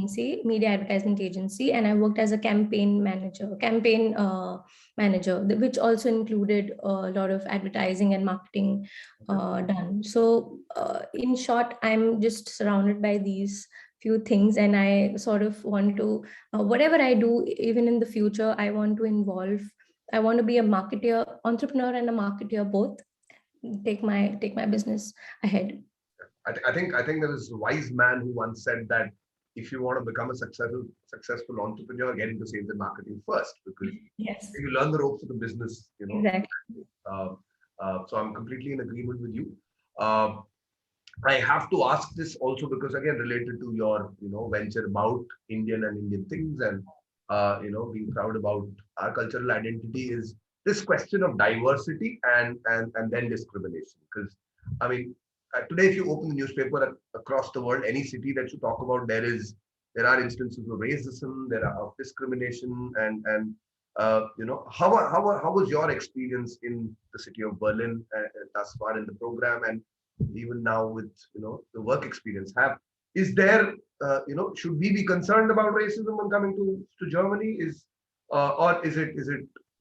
media advertisement agency, and I worked as a campaign manager, which also included a lot of advertising and marketing Okay. done. So, in short, I'm just surrounded by these few things, and I sort of want to, whatever I do, even in the future, I want to involve. I want to be a marketer, entrepreneur, and a marketer both. Take my business ahead. I think there was a wise man who once said that if you want to become a successful entrepreneur, get into sales and marketing first, because Yes, you learn the ropes of the business. exactly. Uh, so I'm completely in agreement with you. Uh, I have to ask this also because again related to your venture about Indian and Indian things, and being proud about our cultural identity, is this question of diversity and then discrimination. Because I mean, today if you open the newspaper across the world, any city that you talk about, there are instances of racism, there are of discrimination, and how was your experience in the city of Berlin thus far in the program, and even now with the work experience? Have Is there should we be concerned about racism when coming to Germany? Or is it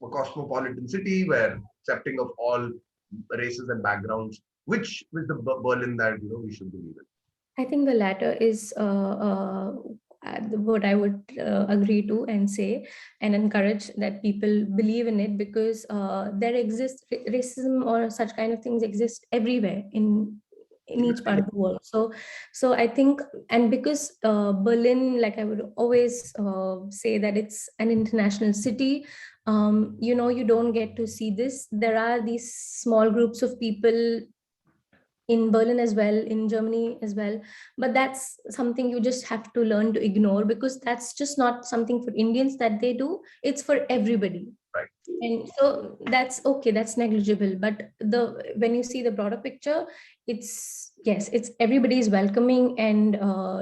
a cosmopolitan city where accepting of all races and backgrounds, which is the Berlin that we should believe in? I think the latter is. what I would agree to and say and encourage that people believe in it, because there exists racism or such kind of things exist everywhere in each part of the world. So I think, and because Berlin, like I would always say that it's an international city, you don't get to see this. There are these small groups of people in Berlin as well, in Germany as well. But that's something you just have to learn to ignore, because that's just not something for Indians that they do. It's for everybody. Right. And so that's okay, that's negligible. But when you see the broader picture, it's, yes, it's everybody is welcoming, and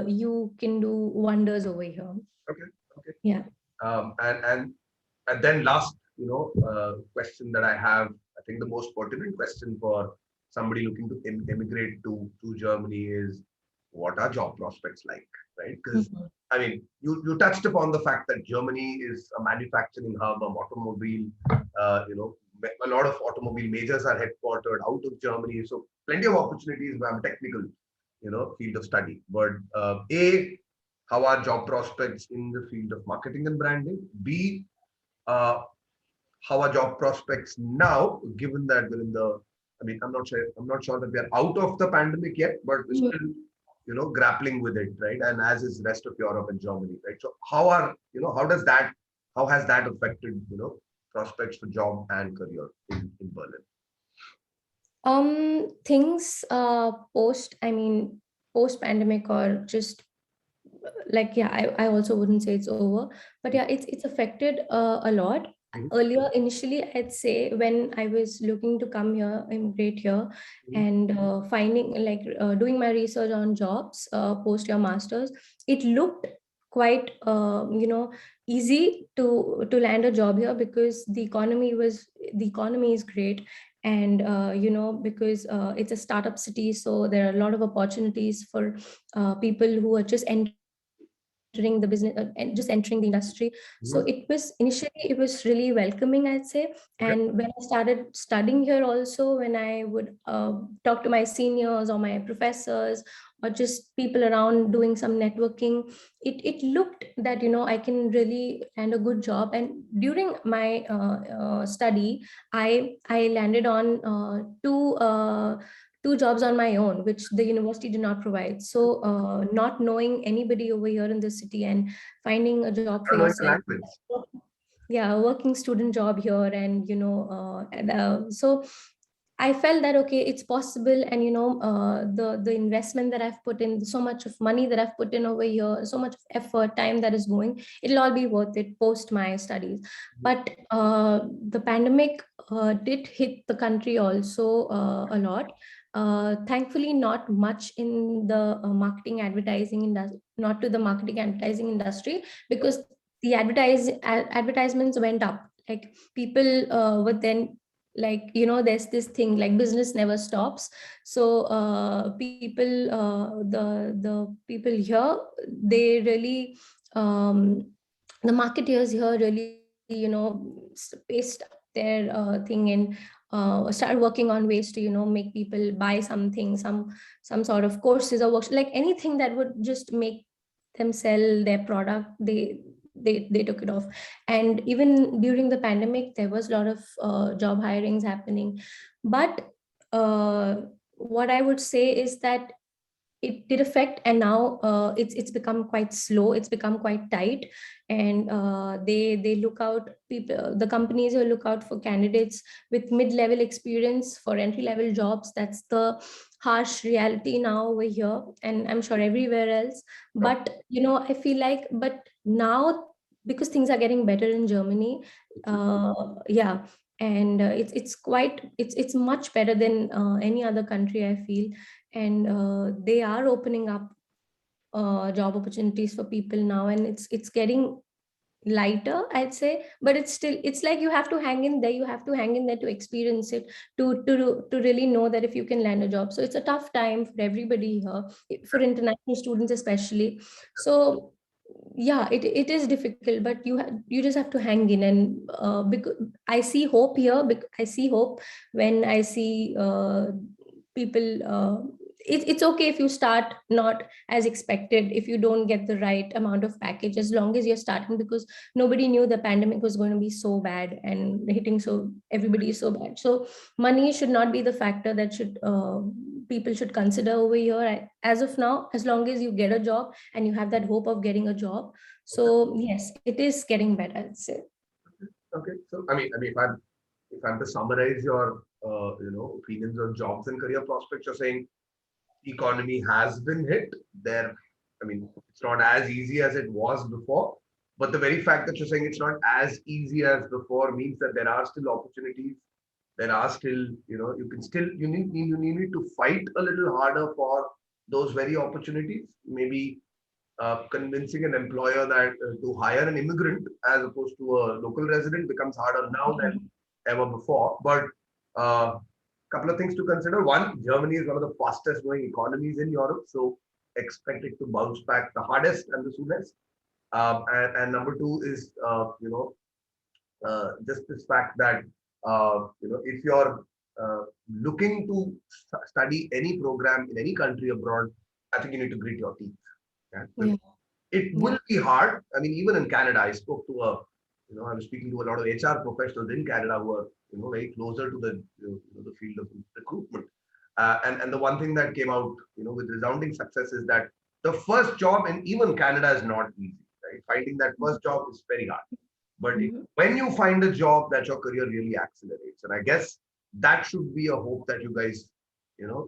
you can do wonders over here. Okay. Okay. Yeah. And then last, question that I have, I think the most pertinent question for somebody looking to immigrate to Germany is, what are job prospects like, right? Because Mhm. I mean, you touched upon the fact that Germany is a manufacturing hub, automobile, a lot of automobile majors are headquartered out of Germany, so plenty of opportunities. I'm technical, field of study, but how are job prospects in the field of marketing and branding? B, uh, how are job prospects now, given that we're in the, I mean, I'm not sure that we are out of the pandemic yet, but we're still, grappling with it, right? And as is rest of Europe and Germany, right? So how has that affected, prospects for job and career in Berlin? Things post, I mean, post pandemic, or just like, yeah, I also wouldn't say it's over, but yeah, it's affected a lot. Mhm, Earlier, initially, I'd say, when I was looking to come here, immigrate here, mhm, and finding, like, doing my research on jobs post your masters, it looked quite easy to land a job here, because the economy is great. And because it's a startup city, so there are a lot of opportunities for people who are just entering the business and just entering the industry. So mhm. it was really welcoming, I'd say. And Okay. when I started studying here also, when I would talk to my seniors or my professors, or just people around doing some networking, it looked that I can really land a good job. And during my study, I landed on two jobs on my own, which the university did not provide. So, not knowing anybody over here in the city and finding a job for Not knowing the yourself, language. yeah, a working student job here, and so I felt that okay, it's possible. And the investment that I've put in, so much of money that I've put in over here, so much of effort, time that is going, it'll all be worth it post my studies. But the pandemic did hit the country also a lot. Thankfully, not much in the marketing advertising industry, not to the marketing advertising industry, because the advertisements went up. Like, people were then, like, there's this thing like business never stops. So the people here, they really, the marketeers here really, paced up their thing, and started working on ways to make people buy something, some sort of courses or works, like anything that would just make them sell their product. They took it off. And even during the pandemic, there was a lot of job hirings happening. But what I would say is that it did affect, and now it's become quite slow, it's become quite tight. And they look out, people, the companies will look out for candidates with mid-level experience for entry-level jobs. That's the harsh reality now over here, and I'm sure everywhere else. No. But I feel like, but now, because things are getting better in Germany, yeah, and it's much better than any other country, I feel. And they are opening up job opportunities for people now, and it's getting lighter, I'd say. But it's still, it's like, you have to hang in there, you have to hang in there to experience it, to really know that if you can land a job. So it's a tough time for everybody here, for international students especially. So yeah, it is difficult, but you just have to hang in. And because I see hope here, I see hope when I see people it's okay if you start not as expected, if you don't get the right amount of package, as long as you're starting, because nobody knew the pandemic was going to be so bad and hitting so everybody is so bad. So money should not be the factor that should people should consider over here as of now, as long as you get a job and you have that hope of getting a job. So yes, it is getting better, I'd say. Okay. So if I'm to summarize your opinions on jobs and career prospects, you're saying economy has been hit. There, I mean, it's not as easy as it was before. But the very fact that you're saying it's not as easy as before means that there are still opportunities. There are still, you can still you need to fight a little harder for those very opportunities. Maybe convincing an employer that to hire an immigrant as opposed to a local resident becomes harder now than ever before. But couple of things to consider. One, Germany is one of the fastest growing economies in Europe, so expect it to bounce back the hardest and the soonest. And number two is, just this fact that, if you're looking to study any program in any country abroad, I think you need to grit your teeth. Yeah? Yeah. It Yeah. will be hard. I mean, even in Canada, I was speaking to a lot of HR professionals in Canada who are, very closer to the field of recruitment. And the one thing that came out, with resounding success is that the first job in even Canada is not easy, right? Finding that first job is very hard. But Mhm. when you find a job, that your career really accelerates. And I guess that should be a hope that you guys,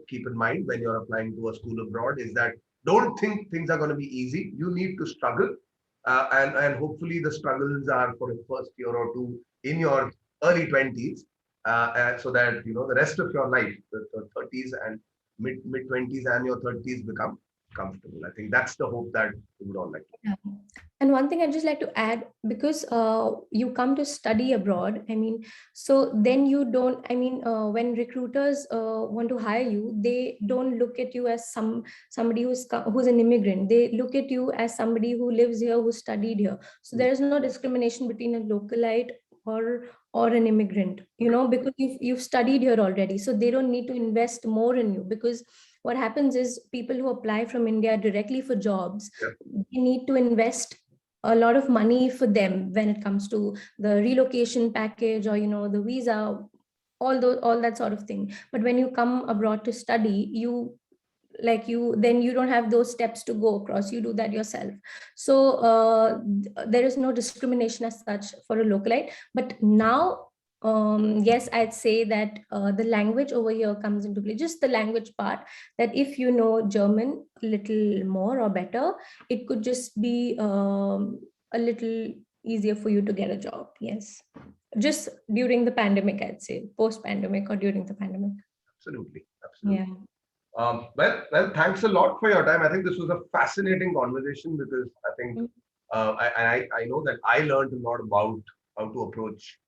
keep in mind when you're applying to a school abroad, is that don't think things are going to be easy. You need to struggle. And hopefully the struggles are for the first year or two in your early 20s, and so that, the rest of your life, the 30s and mid 20s and your 30s become comfortable. I think that's the hope that we would all like to. Yeah. And one thing I'd just like to add, because you come to study abroad, I mean, so then you don't, I mean, when recruiters want to hire you, they don't look at you as somebody who's an immigrant. They look at you as somebody who lives here, who studied here. So there is no discrimination between a localite or or an immigrant, Okay. because you've studied here already. So they don't need to invest more in you, because what happens is people who apply from India directly for jobs, Yeah. they need to invest a lot of money for them when it comes to the relocation package, or the visa, all that sort of thing. But when you come abroad to study, you don't have those steps to go across, you do that yourself. So there is no discrimination as such for a localite. But now, yes, I'd say that the language over here comes into play, just the language part, that if you know German a little more or better, it could just be a little easier for you to get a job. Yes, just during the pandemic, I'd say, post pandemic or during the pandemic. Absolutely. Absolutely. Yeah. Well, thanks a lot for your time. I think this was a fascinating conversation because I think, I know that I learned a lot about how to approach,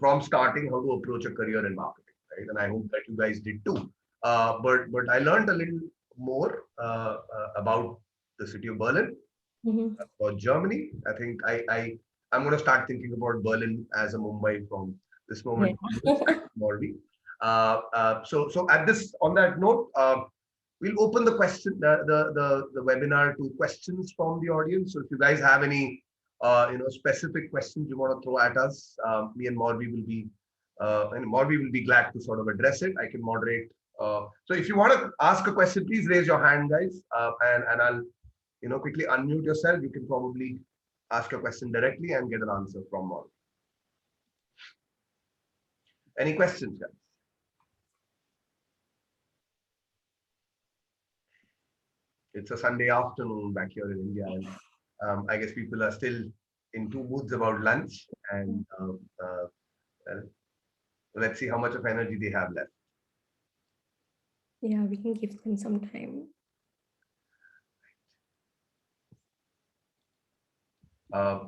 from starting how to approach a career in marketing, right? And I hope that you guys did too. But I learned a little more about the city of Berlin, Mhm. about Germany. I think I'm going to start thinking about Berlin as a Mumbai from this Yeah. moment onwards, Maurvee. So at this on that note, we'll open the webinar to questions from the audience. So if you guys have any specific questions you want to throw at us, me and Maurvee will be glad to sort of address it. I can moderate. So if you want to ask a question, please raise your hand, guys, and I'll quickly unmute yourself. You can probably ask a question directly and get an answer from Maurvee. Any questions, guys? It's a Sunday afternoon back here in India, and I guess people are still in two moods about lunch, and let's see how much of energy they have left. Yeah, we can give them some time.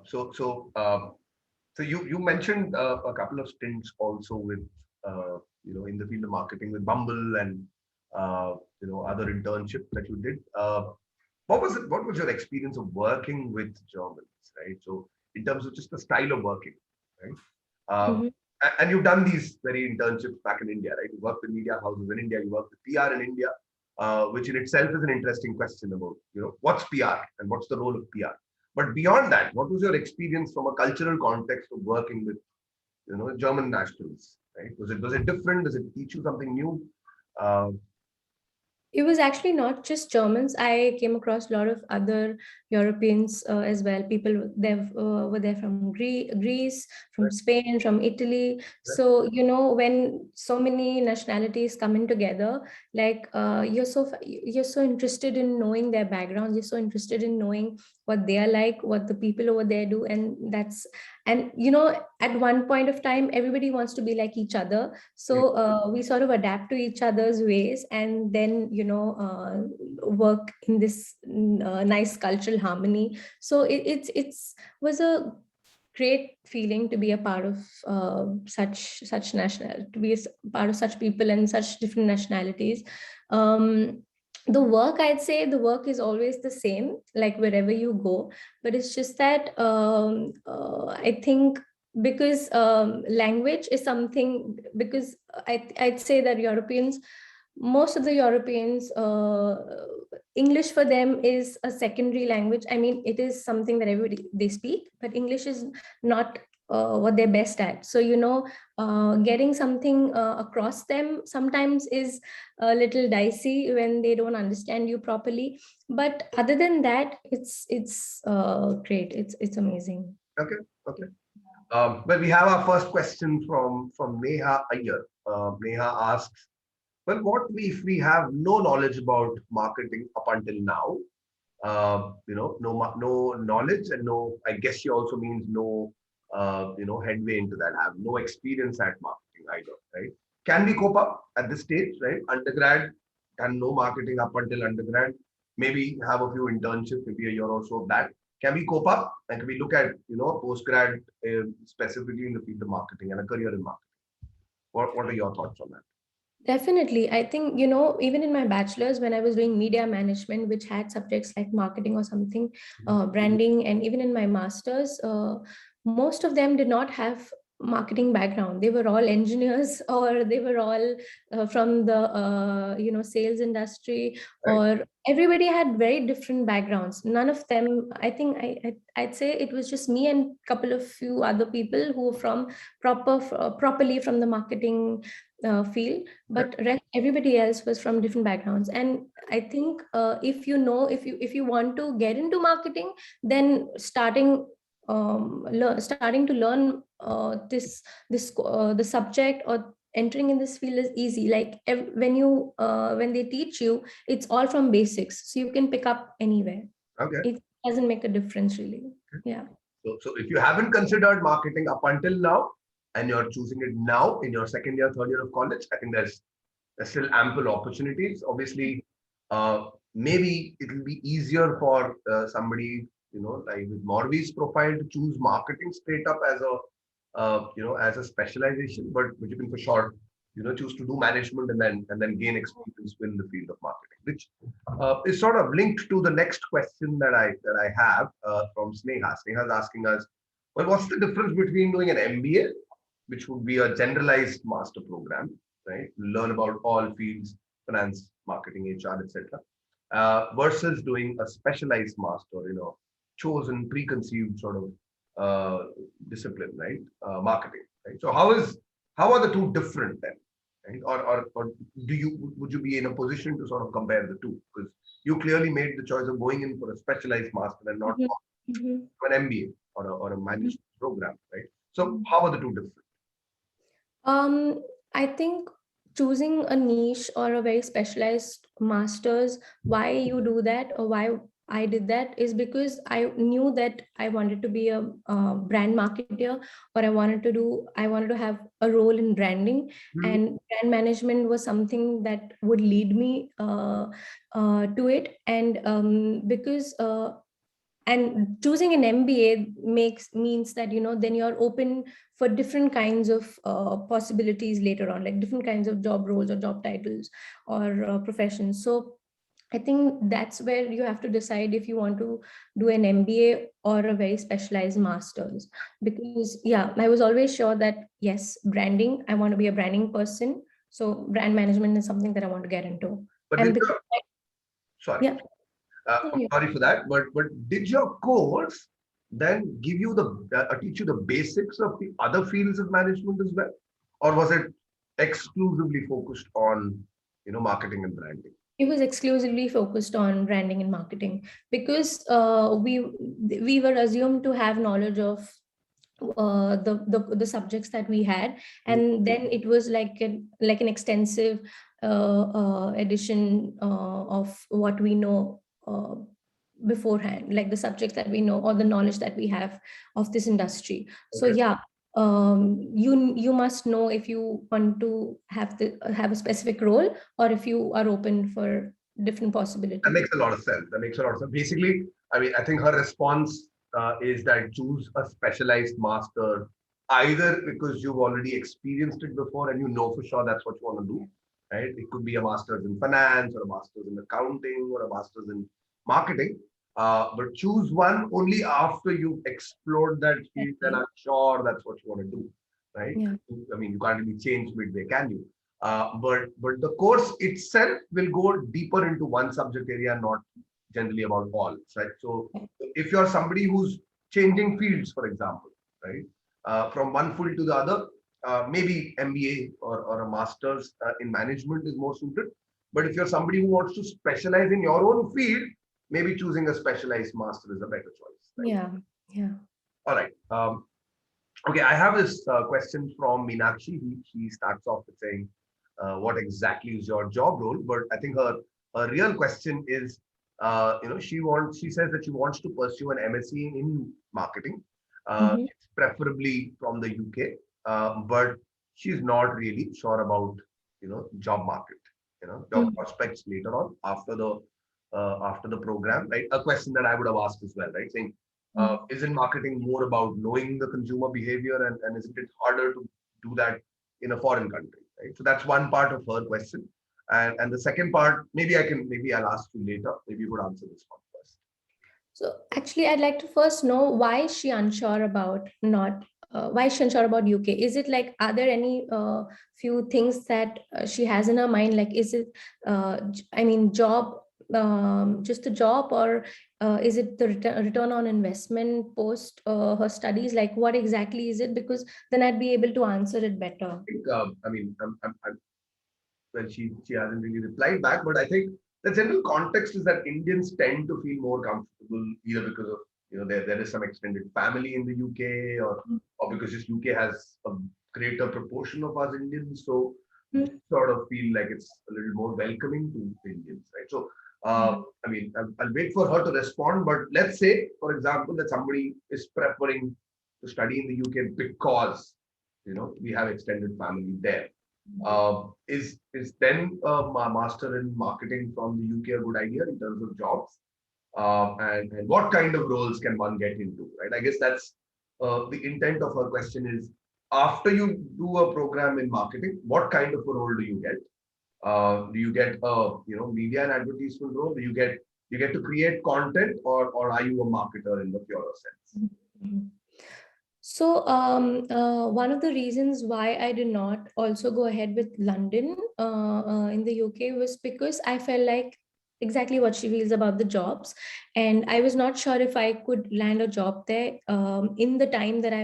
So you mentioned a couple of stints also with in the field of marketing with Bumble and other internships that you did. What was it? What was your experience of working with Germans, right? So in terms of just the style of working, right? Mhm. And you've done these very internships back in India, right? You worked with media houses in India, you worked with PR in India. which in itself is an interesting question about, what's PR and what's the role of PR. But beyond that, what was your experience from a cultural context of working with, German nationals? Right? Was it different? Does it teach you something new? Uh, It was actually not just Germans. I came across a lot of other Europeans as well. People there were there from Greece, from right, Spain, from Italy. right, So when so many nationalities come in together, like you're so interested in knowing their backgrounds. You're so interested in knowing what they are like, what the people over there do, and at one point of time, everybody wants to be like each other. mm, So we sort of adapt to each other's ways, and then work in this nice cultural harmony. So it's was a great feeling to be a part of such national to be part of such people and such different nationalities. um, the work, I'd say the work is always the same, like wherever you go, but it's just that I think because language is something, because I'd say that most of the Europeans, English for them is a secondary language. I mean, it is something that everybody they speak, but English is not what they're best at. So getting something across them sometimes is a little dicey when they don't understand you properly. But other than that, it's great. It's amazing. okay, okay. Well, we have our first question from Neha Iyer. Neha asks, well, what if we have no knowledge about marketing up until now? No knowledge and no. I guess she also means no, headway into that. Have no experience at marketing either, right? Can we cope up at this stage, right? Undergrad, and no marketing up until undergrad. Maybe have a few internships, maybe a year or so of that. Can we cope up? And can we look at, postgrad specifically in the field of marketing and a career in marketing? What are your thoughts on that? Definitely. I think, even in my bachelor's, when I was doing media management, which had subjects like marketing or something, branding, and even in my master's, most of them did not have marketing background. They were all engineers, or they were all from the, sales industry, Right. or everybody had very different backgrounds. None of them, I think I'd say it was just me and couple of few other people who were from properly from the marketing field, Right. but everybody else was from different backgrounds. And I think if you want to get into marketing, then starting to learn the subject or entering in this field is easy. Like when they teach you, it's all from basics, so you can pick up anywhere. Okay. It doesn't make a difference really. Yeah. So if you haven't considered marketing up until now and you're choosing it now in your second year, third year of college, I think there's still ample opportunities. Obviously, maybe it will be easier for somebody, like with Maurvee's profile to choose marketing straight up as as a specialization, but you can for sure, choose to do management and then gain experience in the field of marketing, which is sort of linked to the next question that I have from Sneha. Sneha is asking us, well, what's the difference between doing an MBA, which would be a generalized master program, right? Learn about all fields, finance, marketing, HR, etc., versus doing a specialized master, chosen, preconceived sort of discipline, right? Marketing, right? So how are the two different then, right? Or would you be in a position to sort of compare the two? Because you clearly made the choice of going in for a specialized master and not Mhm. Mhm. an MBA or a Mhm. management program, right? So how are the two different? Um, I think choosing a niche or a very specialized master's, why you do that or why I did that is because I knew that I wanted to be a brand marketer, or I wanted to have a role in branding, Hmm. and brand management was something that would lead me to it. And because and choosing an MBA means that then you're open for different kinds of possibilities later on, like different kinds of job roles or job titles or professions. So I think that's where you have to decide if you want to do an MBA or a very specialized master's. Because yeah, I was always sure that yes, branding, I want to be a branding person. So brand management is something that I want to get into. But And did because, sorry, yeah. sorry for that. But did your course then give you the teach you the basics of the other fields of management as well, or was it exclusively focused on marketing and branding? It was exclusively focused on branding and marketing because we were assumed to have knowledge of the subjects that we had, Mm. and then it was like an extensive edition of what we know beforehand, like the subjects that we know or the knowledge that we have of this industry. So Okay. yeah, you must know if you want to have a specific role, or if you are open for different That possibilities. makes a lot of sense. That makes a lot of sense. Basically, I mean, I think her response is that choose a specialized master, either because you've already experienced it before and you know for sure that's what you want to do, right? It could be a master's in finance or a master's in accounting or a master's in marketing. But choose one only after you've explored that field and Exactly. are sure that's what you want to do, right? Yeah. I mean, you can't really change midway, can you? But the course itself will go deeper into one subject area, not generally about all, right? So if you're somebody who's changing fields, for example, right, from one field to the other, maybe MBA or a master's in management is more suited. But if you're somebody who wants to specialize in your own field, maybe choosing a specialized master is a better choice, right? Yeah. Yeah. All right. Okay, I have this question from Meenakshi. She starts off with saying, "What exactly is your job role?" But I think her real question is, she says that she wants to pursue an MSc in marketing, Mhm. preferably from the UK, but she's not really sure about job market, job Mhm. prospects later on after the program, right? A question that I would have asked as well, right? Saying isn't marketing more about knowing the consumer behavior and isn't it harder to do that in a foreign country, right? So that's one part of her question. And the second part, maybe I'll ask you later. Maybe you could answer this one first. So actually, I'd like to first know why is she unsure about not why is she unsure about UK? Is it like, are there any few things that she has in her mind? Like, is it I mean, job, just a job, or is it the return on investment post her studies? Like, what exactly is it? Because then I'd be able to answer it better. I think, I mean, well, she hasn't really replied back, but I think the general context is that Indians tend to feel more comfortable either because of there is some extended family in the UK or because just UK has a greater proportion of us Indians, so we Mhm. sort of feel like it's a little more welcoming to Indians, right? So I mean, I'll wait for her to respond, but let's say, for example, that somebody is preferring to study in the UK because we have extended family there. Is then a master in marketing from the UK a good idea in terms of jobs? And what kind of roles can one get into, right? I guess that's the intent of her question is after you do a program in marketing, what kind of a role do you get? Do you get a media and advertisement role? Do you get to create content, or are you a marketer in the purer sense? Mhm. So, one of the reasons why I did not also go ahead with London in the UK was because I felt like exactly what she feels about the jobs. And I was not sure if I could land a job there in the time that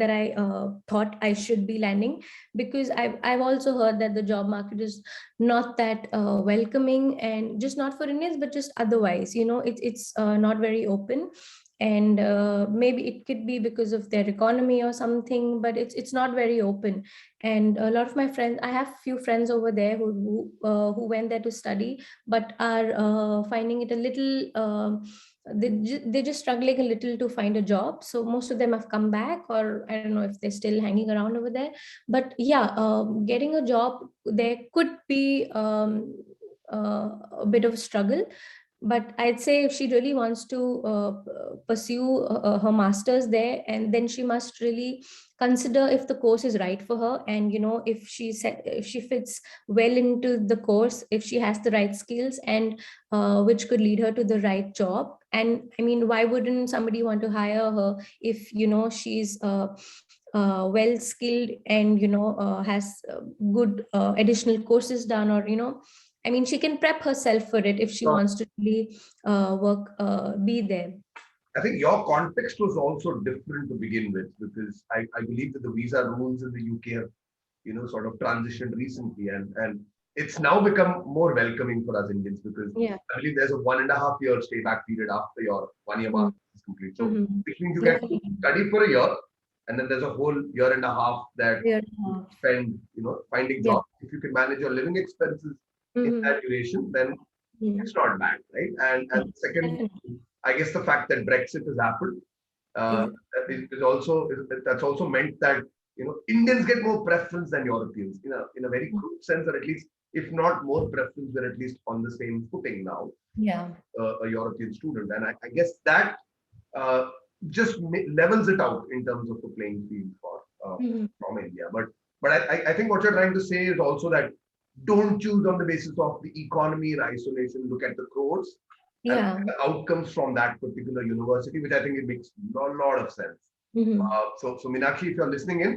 that I thought I should be landing. Because I've also heard that the job market is not that welcoming, and just not for Indians, but just otherwise, it's not very open. And maybe it could be because of their economy or something, but it's not very open. And a lot of my friends, I have few friends over there who went there to study, but are finding it a little they're just struggling a little to find a job. So most of them have come back, or I don't know if they're still hanging around over there. But yeah, getting a job there could be a bit of a struggle. But I'd say if she really wants to pursue her masters there, and then she must really consider if the course is right for her, and if she fits well into the course, if she has the right skills, and which could lead her to the right job. And I mean, why wouldn't somebody want to hire her if she's well skilled, and has good additional courses done, or I mean, she can prep herself for it if she So wants to really be there. I think your context was also different to begin with, because I believe that the visa rules in the UK have, sort of transitioned recently, and it's now become more welcoming for us Indians, because Yeah. I believe there's a 1.5 year stay back period after your 1 year Mm. master is complete. So Mm-hmm. which means you get to Definitely. study for a year, and then there's a whole year and a half that Yeah. you spend, finding Yeah. jobs. If you can manage your living expenses in Mm-hmm. that duration, then Mm. it's not bad, right? And second, Definitely. I guess the fact that Brexit has happened, uh, Exactly. that's also meant that Indians get more preference than Europeans in a very crude sense, or at least if not more preference, we're at least on the same footing now, Yeah. a European student, and I guess that uh, just levels it out in terms of the playing field for Mm-hmm. from India. But I think what you're trying to say is also that don't choose on the basis of the economy or isolation. Look at the course and Yeah. the outcomes from that particular university, which I think it makes a lot of sense. Mm-hmm. So Meenakshi, if you're listening in,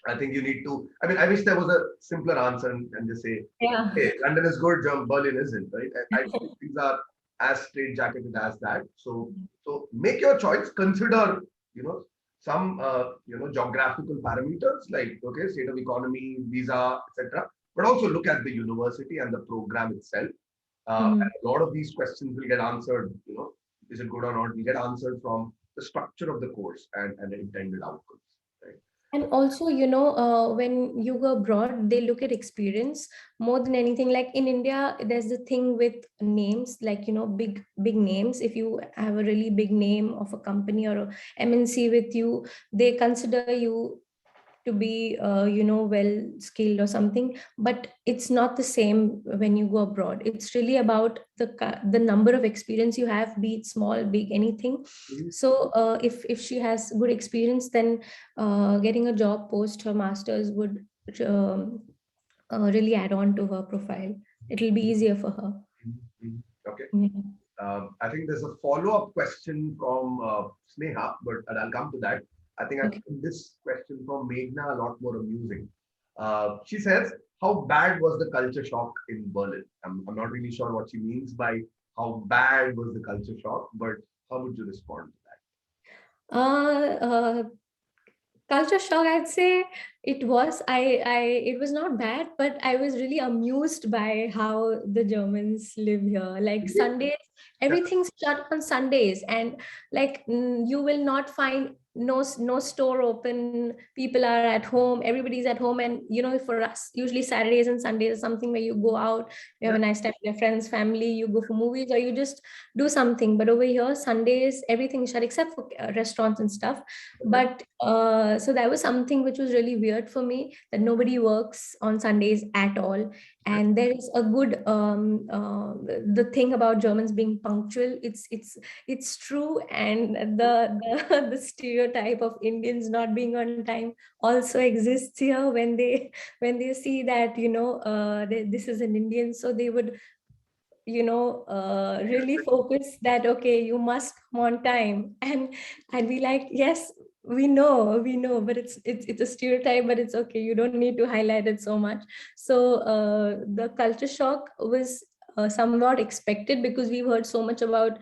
I think you need to. I mean, I wish there was a simpler answer and just say, Yeah. hey, London is good, Berlin isn't, right? I don't think things are as straight-jacketed as that. So make your choice. Consider, some, geographical parameters like, okay, state of economy, visa, etc. But also look at the university and the program itself. Mm-hmm. And a lot of these questions will get answered, is it good or not, will get answered from the structure of the course and the intended outcomes, right? And also, when you go abroad, they look at experience more than anything. Like in India, there's the thing with names, like, big names. If you have a really big name of a company or a MNC with you, they consider you to be well skilled or something. But it's not the same when you go abroad. It's really about the number of experience you have, be it small, big, anything. Mhm. So if she has good experience, then getting a job post her masters would um, really add on to her profile. It'll be easier for her. Mhm. Mhm. Okay. Yeah. I think there's a follow-up question from Sneha, but and I'll come to that. I think I Okay. find this question from Meghna a lot more amusing. She says, "How bad was the culture shock in Berlin?" I'm not really sure what she means by how bad was the culture shock, but how would you respond to that? uh, uh, Culture shock, I'd say it was. It was not bad, but I was really amused by how the Germans live here. Like India? Sundays, Yeah. everything's shut on Sundays, and like you will not find no store open. People are at home. Everybody's at home, and for us, usually Saturdays and Sundays is something where you go out, you have Yeah. a nice time with your friends, family. You go for movies, or you just do something. But over here, Sundays, everything's shut except for restaurants and stuff. Okay. But so that was something which was really weird for me, that nobody works on Sundays at all. Okay. And there is a good the thing about Germans being punctual. It's true, and the stereotype of Indians not being on time also exists here. When they see that this is an Indian, so they would really focus that, okay, you must come on time. And I'd be like, yes, we know, but it's a stereotype, but it's okay, you don't need to highlight it so much. So the culture shock was somewhat expected, because we've heard so much about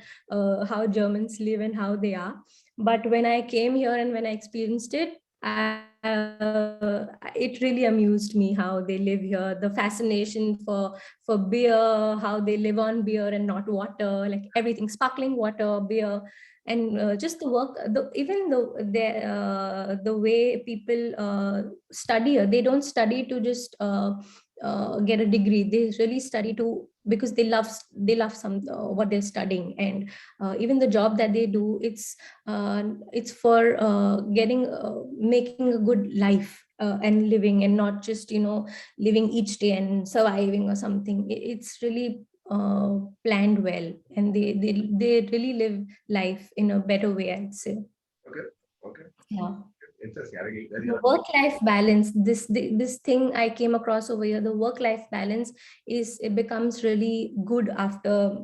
how Germans live and how they are. But when I came here and when I experienced it, it really amused me how they live here, the fascination for beer, how they live on beer and not water, like everything, sparkling water, beer. And just the work, even the way people study, they don't study to just get a degree. They really study to, because they love some what they're studying. And even the job that they do, it's for getting making a good life and living, and not just living each day and surviving or something. It's really planned well, and they really live life in a better way, I'd say. Okay. Okay. Yeah. Interesting. I think The work life balance, this thing I came across over here, the work life balance it becomes really good after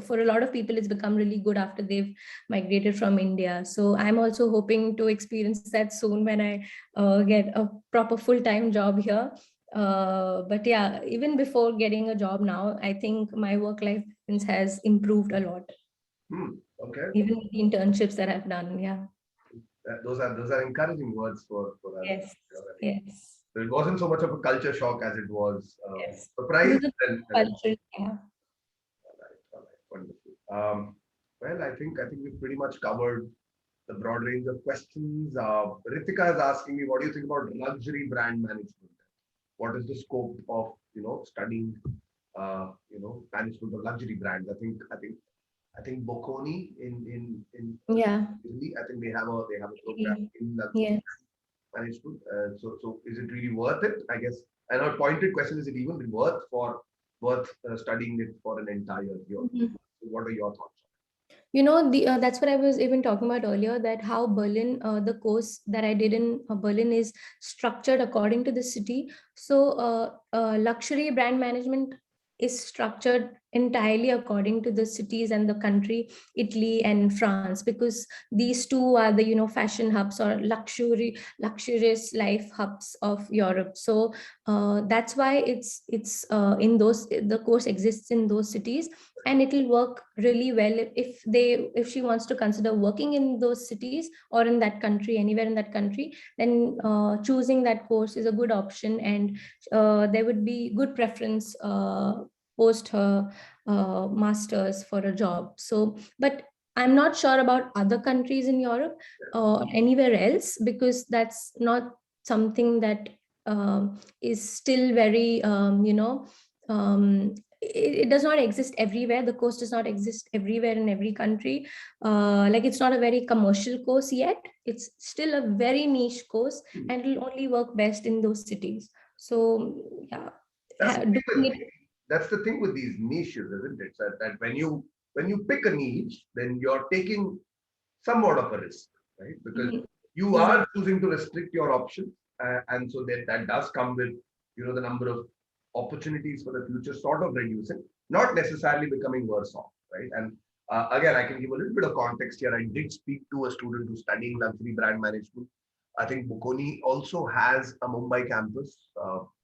for a lot of people, it's become really good after they've migrated from India. So I'm also hoping to experience that soon when I get a proper full-time job here. But yeah, even before getting a job now, I think my work-life balance has improved a lot. Okay. Even with the internships that I've done. Yeah. Those are encouraging words for us. Yes. I think Yes. so it wasn't so much of a culture shock as it was Yes. surprise. Because of And culture. Yeah. all right, wonderful. Well, I think we've pretty much covered the broad range of questions. Ritika is asking me, what do you think about luxury brand management? What is the scope of studying management of luxury brands? I think Bocconi in Yeah. Italy, I think they have a program Really. in luxury Yes. management. So is it really worth it? I guess. And a pointed question: is it even worth studying it for an entire year? Mhm. So what are your thoughts? That's what I was even talking about earlier, that how Berlin, the course that I did in Berlin is structured according to the city. So luxury brand management is structured entirely according to the cities and the country, Italy and France, because these two are the fashion hubs or luxurious life hubs of Europe. So that's why it's in those, the course exists in those cities, and it'll work really well if she wants to consider working in those cities or in that country, anywhere in that country. Then choosing that course is a good option, and there would be good preference post her masters for a job. So but I'm not sure about other countries in Europe or anywhere else, because that's not something that is still very it does not exist everywhere. The course does not exist everywhere in every country. Like, it's not a very commercial course yet. It's still a very niche course, and it'll only work best in those cities. So yeah, That's the thing doing with it. that's the thing with these niches, isn't it? That when you pick a niche, then you're taking somewhat of a risk, right? Because Mhm. you are Exactly. choosing to restrict your options, and so that does come with the number of opportunities for the future sort of reducing, not necessarily becoming worse off, right? And again, I can give a little bit of context here. I did speak to a student who's studying luxury brand management. I think Bocconi also has a Mumbai campus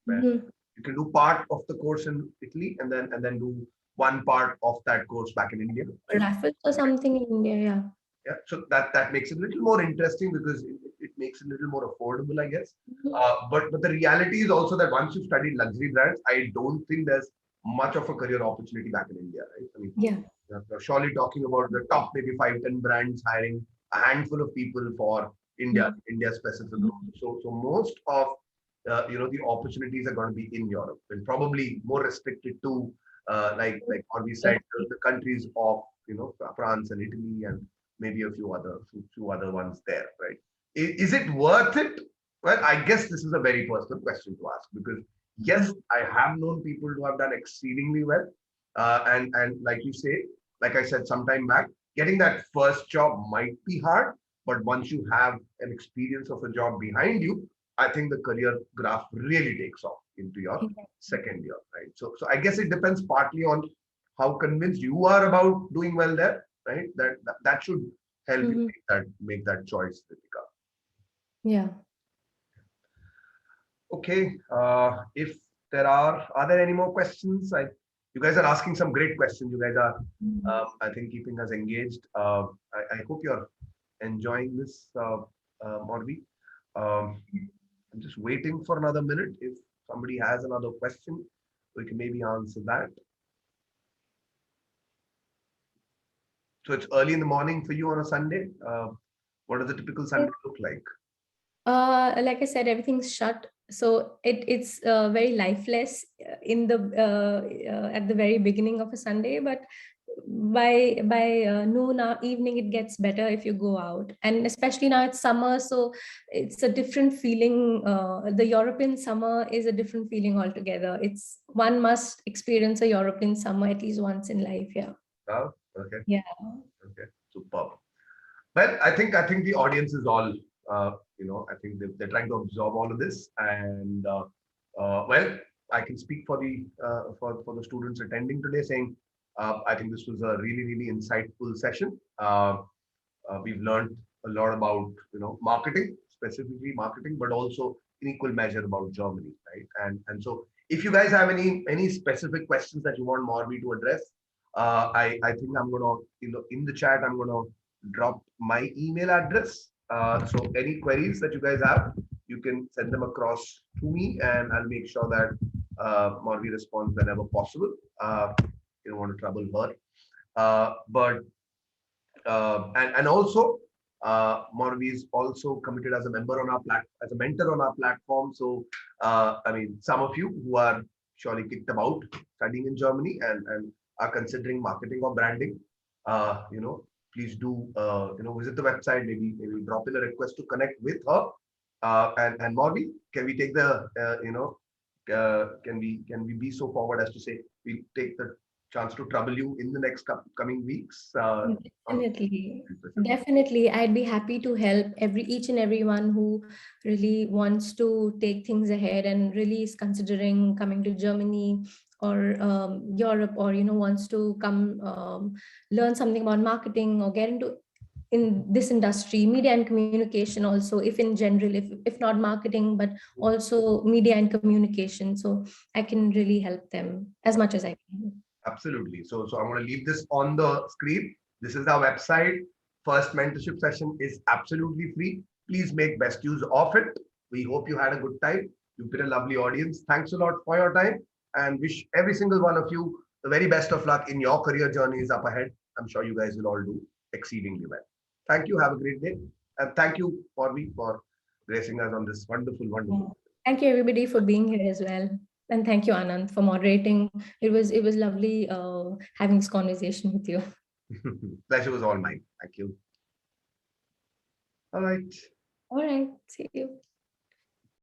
where Mhm. you can do part of the course in Italy and then do one part of that course back in India, right? Raffles or something in India. Yeah. Yeah, so that makes it a little more interesting because it makes it a little more affordable, I guess. Mhm. But the reality is also that once you've studied luxury brands, I don't think there's much of a career opportunity back in India, right? I mean, Yeah. we're surely talking about the top maybe 5-10 brands hiring a handful of people for Mhm. India specific roles. Mhm. So most of the opportunities are going to be in Europe and probably more restricted to like what we said, the countries of France and Italy and maybe a few other ones there, right? Is it worth it? Well, I guess this is a very personal question to ask because yes, Mhm. I have known people who have done exceedingly well, and like you say, like I said sometime back, getting that first job might be hard, but once you have an experience of a job behind you, I think the career graph really takes off into your second year, right? So I guess it depends partly on how convinced you are about doing well there, right? That should help you Mhm. make that choice, Ritika. Yeah. Okay. If are there any more questions? You guys are asking some great questions. You guys are, Mhm. I think, keeping us engaged. I hope you're enjoying this, Maurvee. Um, I'm just waiting for another minute. If somebody has another question, we can maybe answer that. So it's early in the morning for you on a Sunday. What does a typical Sunday look like? Like I said, everything's shut, so it's very lifeless in the at the very beginning of a Sunday. But by noon or evening, it gets better if you go out, and especially now it's summer, so it's a different feeling. The European summer is a different feeling altogether. It's one must experience a European summer at least once in life. Yeah. Oh, okay, Yeah. okay, superb. Well, I think the audience is all I think they're trying to absorb all of this, and well, I can speak for the students attending today, saying I think this was a really really insightful session. We've learned a lot about marketing, specifically marketing, but also in equal measure about Germany, right? And so if you guys have any specific questions that you want Maurvee to address, I think I'm gonna in the chat I'm gonna drop my email address. So any queries that you guys have, you can send them across to me, and I'll make sure that Maurvee responds whenever possible. You don't want to trouble her, but and also Maurvee is also committed as a member on our as a mentor on our platform. So I mean, some of you who are surely kicked about studying in Germany and are considering marketing or branding, please do visit the website. Maybe drop in a request to connect with her. And Maurvee, can we take the can we be so forward as to say we take the chance to trouble you in the next coming weeks? Definitely. Definitely. I'd be happy to help each and everyone who really wants to take things ahead and really is considering coming to Germany or Europe, or wants to come learn something about marketing or get into in this industry, media and communication also, if in general, if not marketing, but also media and communication. So I can really help them as much as I can. Absolutely. So I'm going to leave this on the screen. This is our website. First mentorship session is absolutely free. Please make best use of it. We hope you had a good time. You've been a lovely audience. Thanks a lot for your time, and wish every single one of you the very best of luck in your career journeys up ahead. I'm sure you guys will all do exceedingly well. Thank you. Have a great day. And thank you, Maurvee, for gracing us on this wonderful. Thank you everybody for being here as well. And thank you, Anand, for moderating. It was lovely having this conversation with you. Pleasure was all mine. Thank you. All right. All right. See you.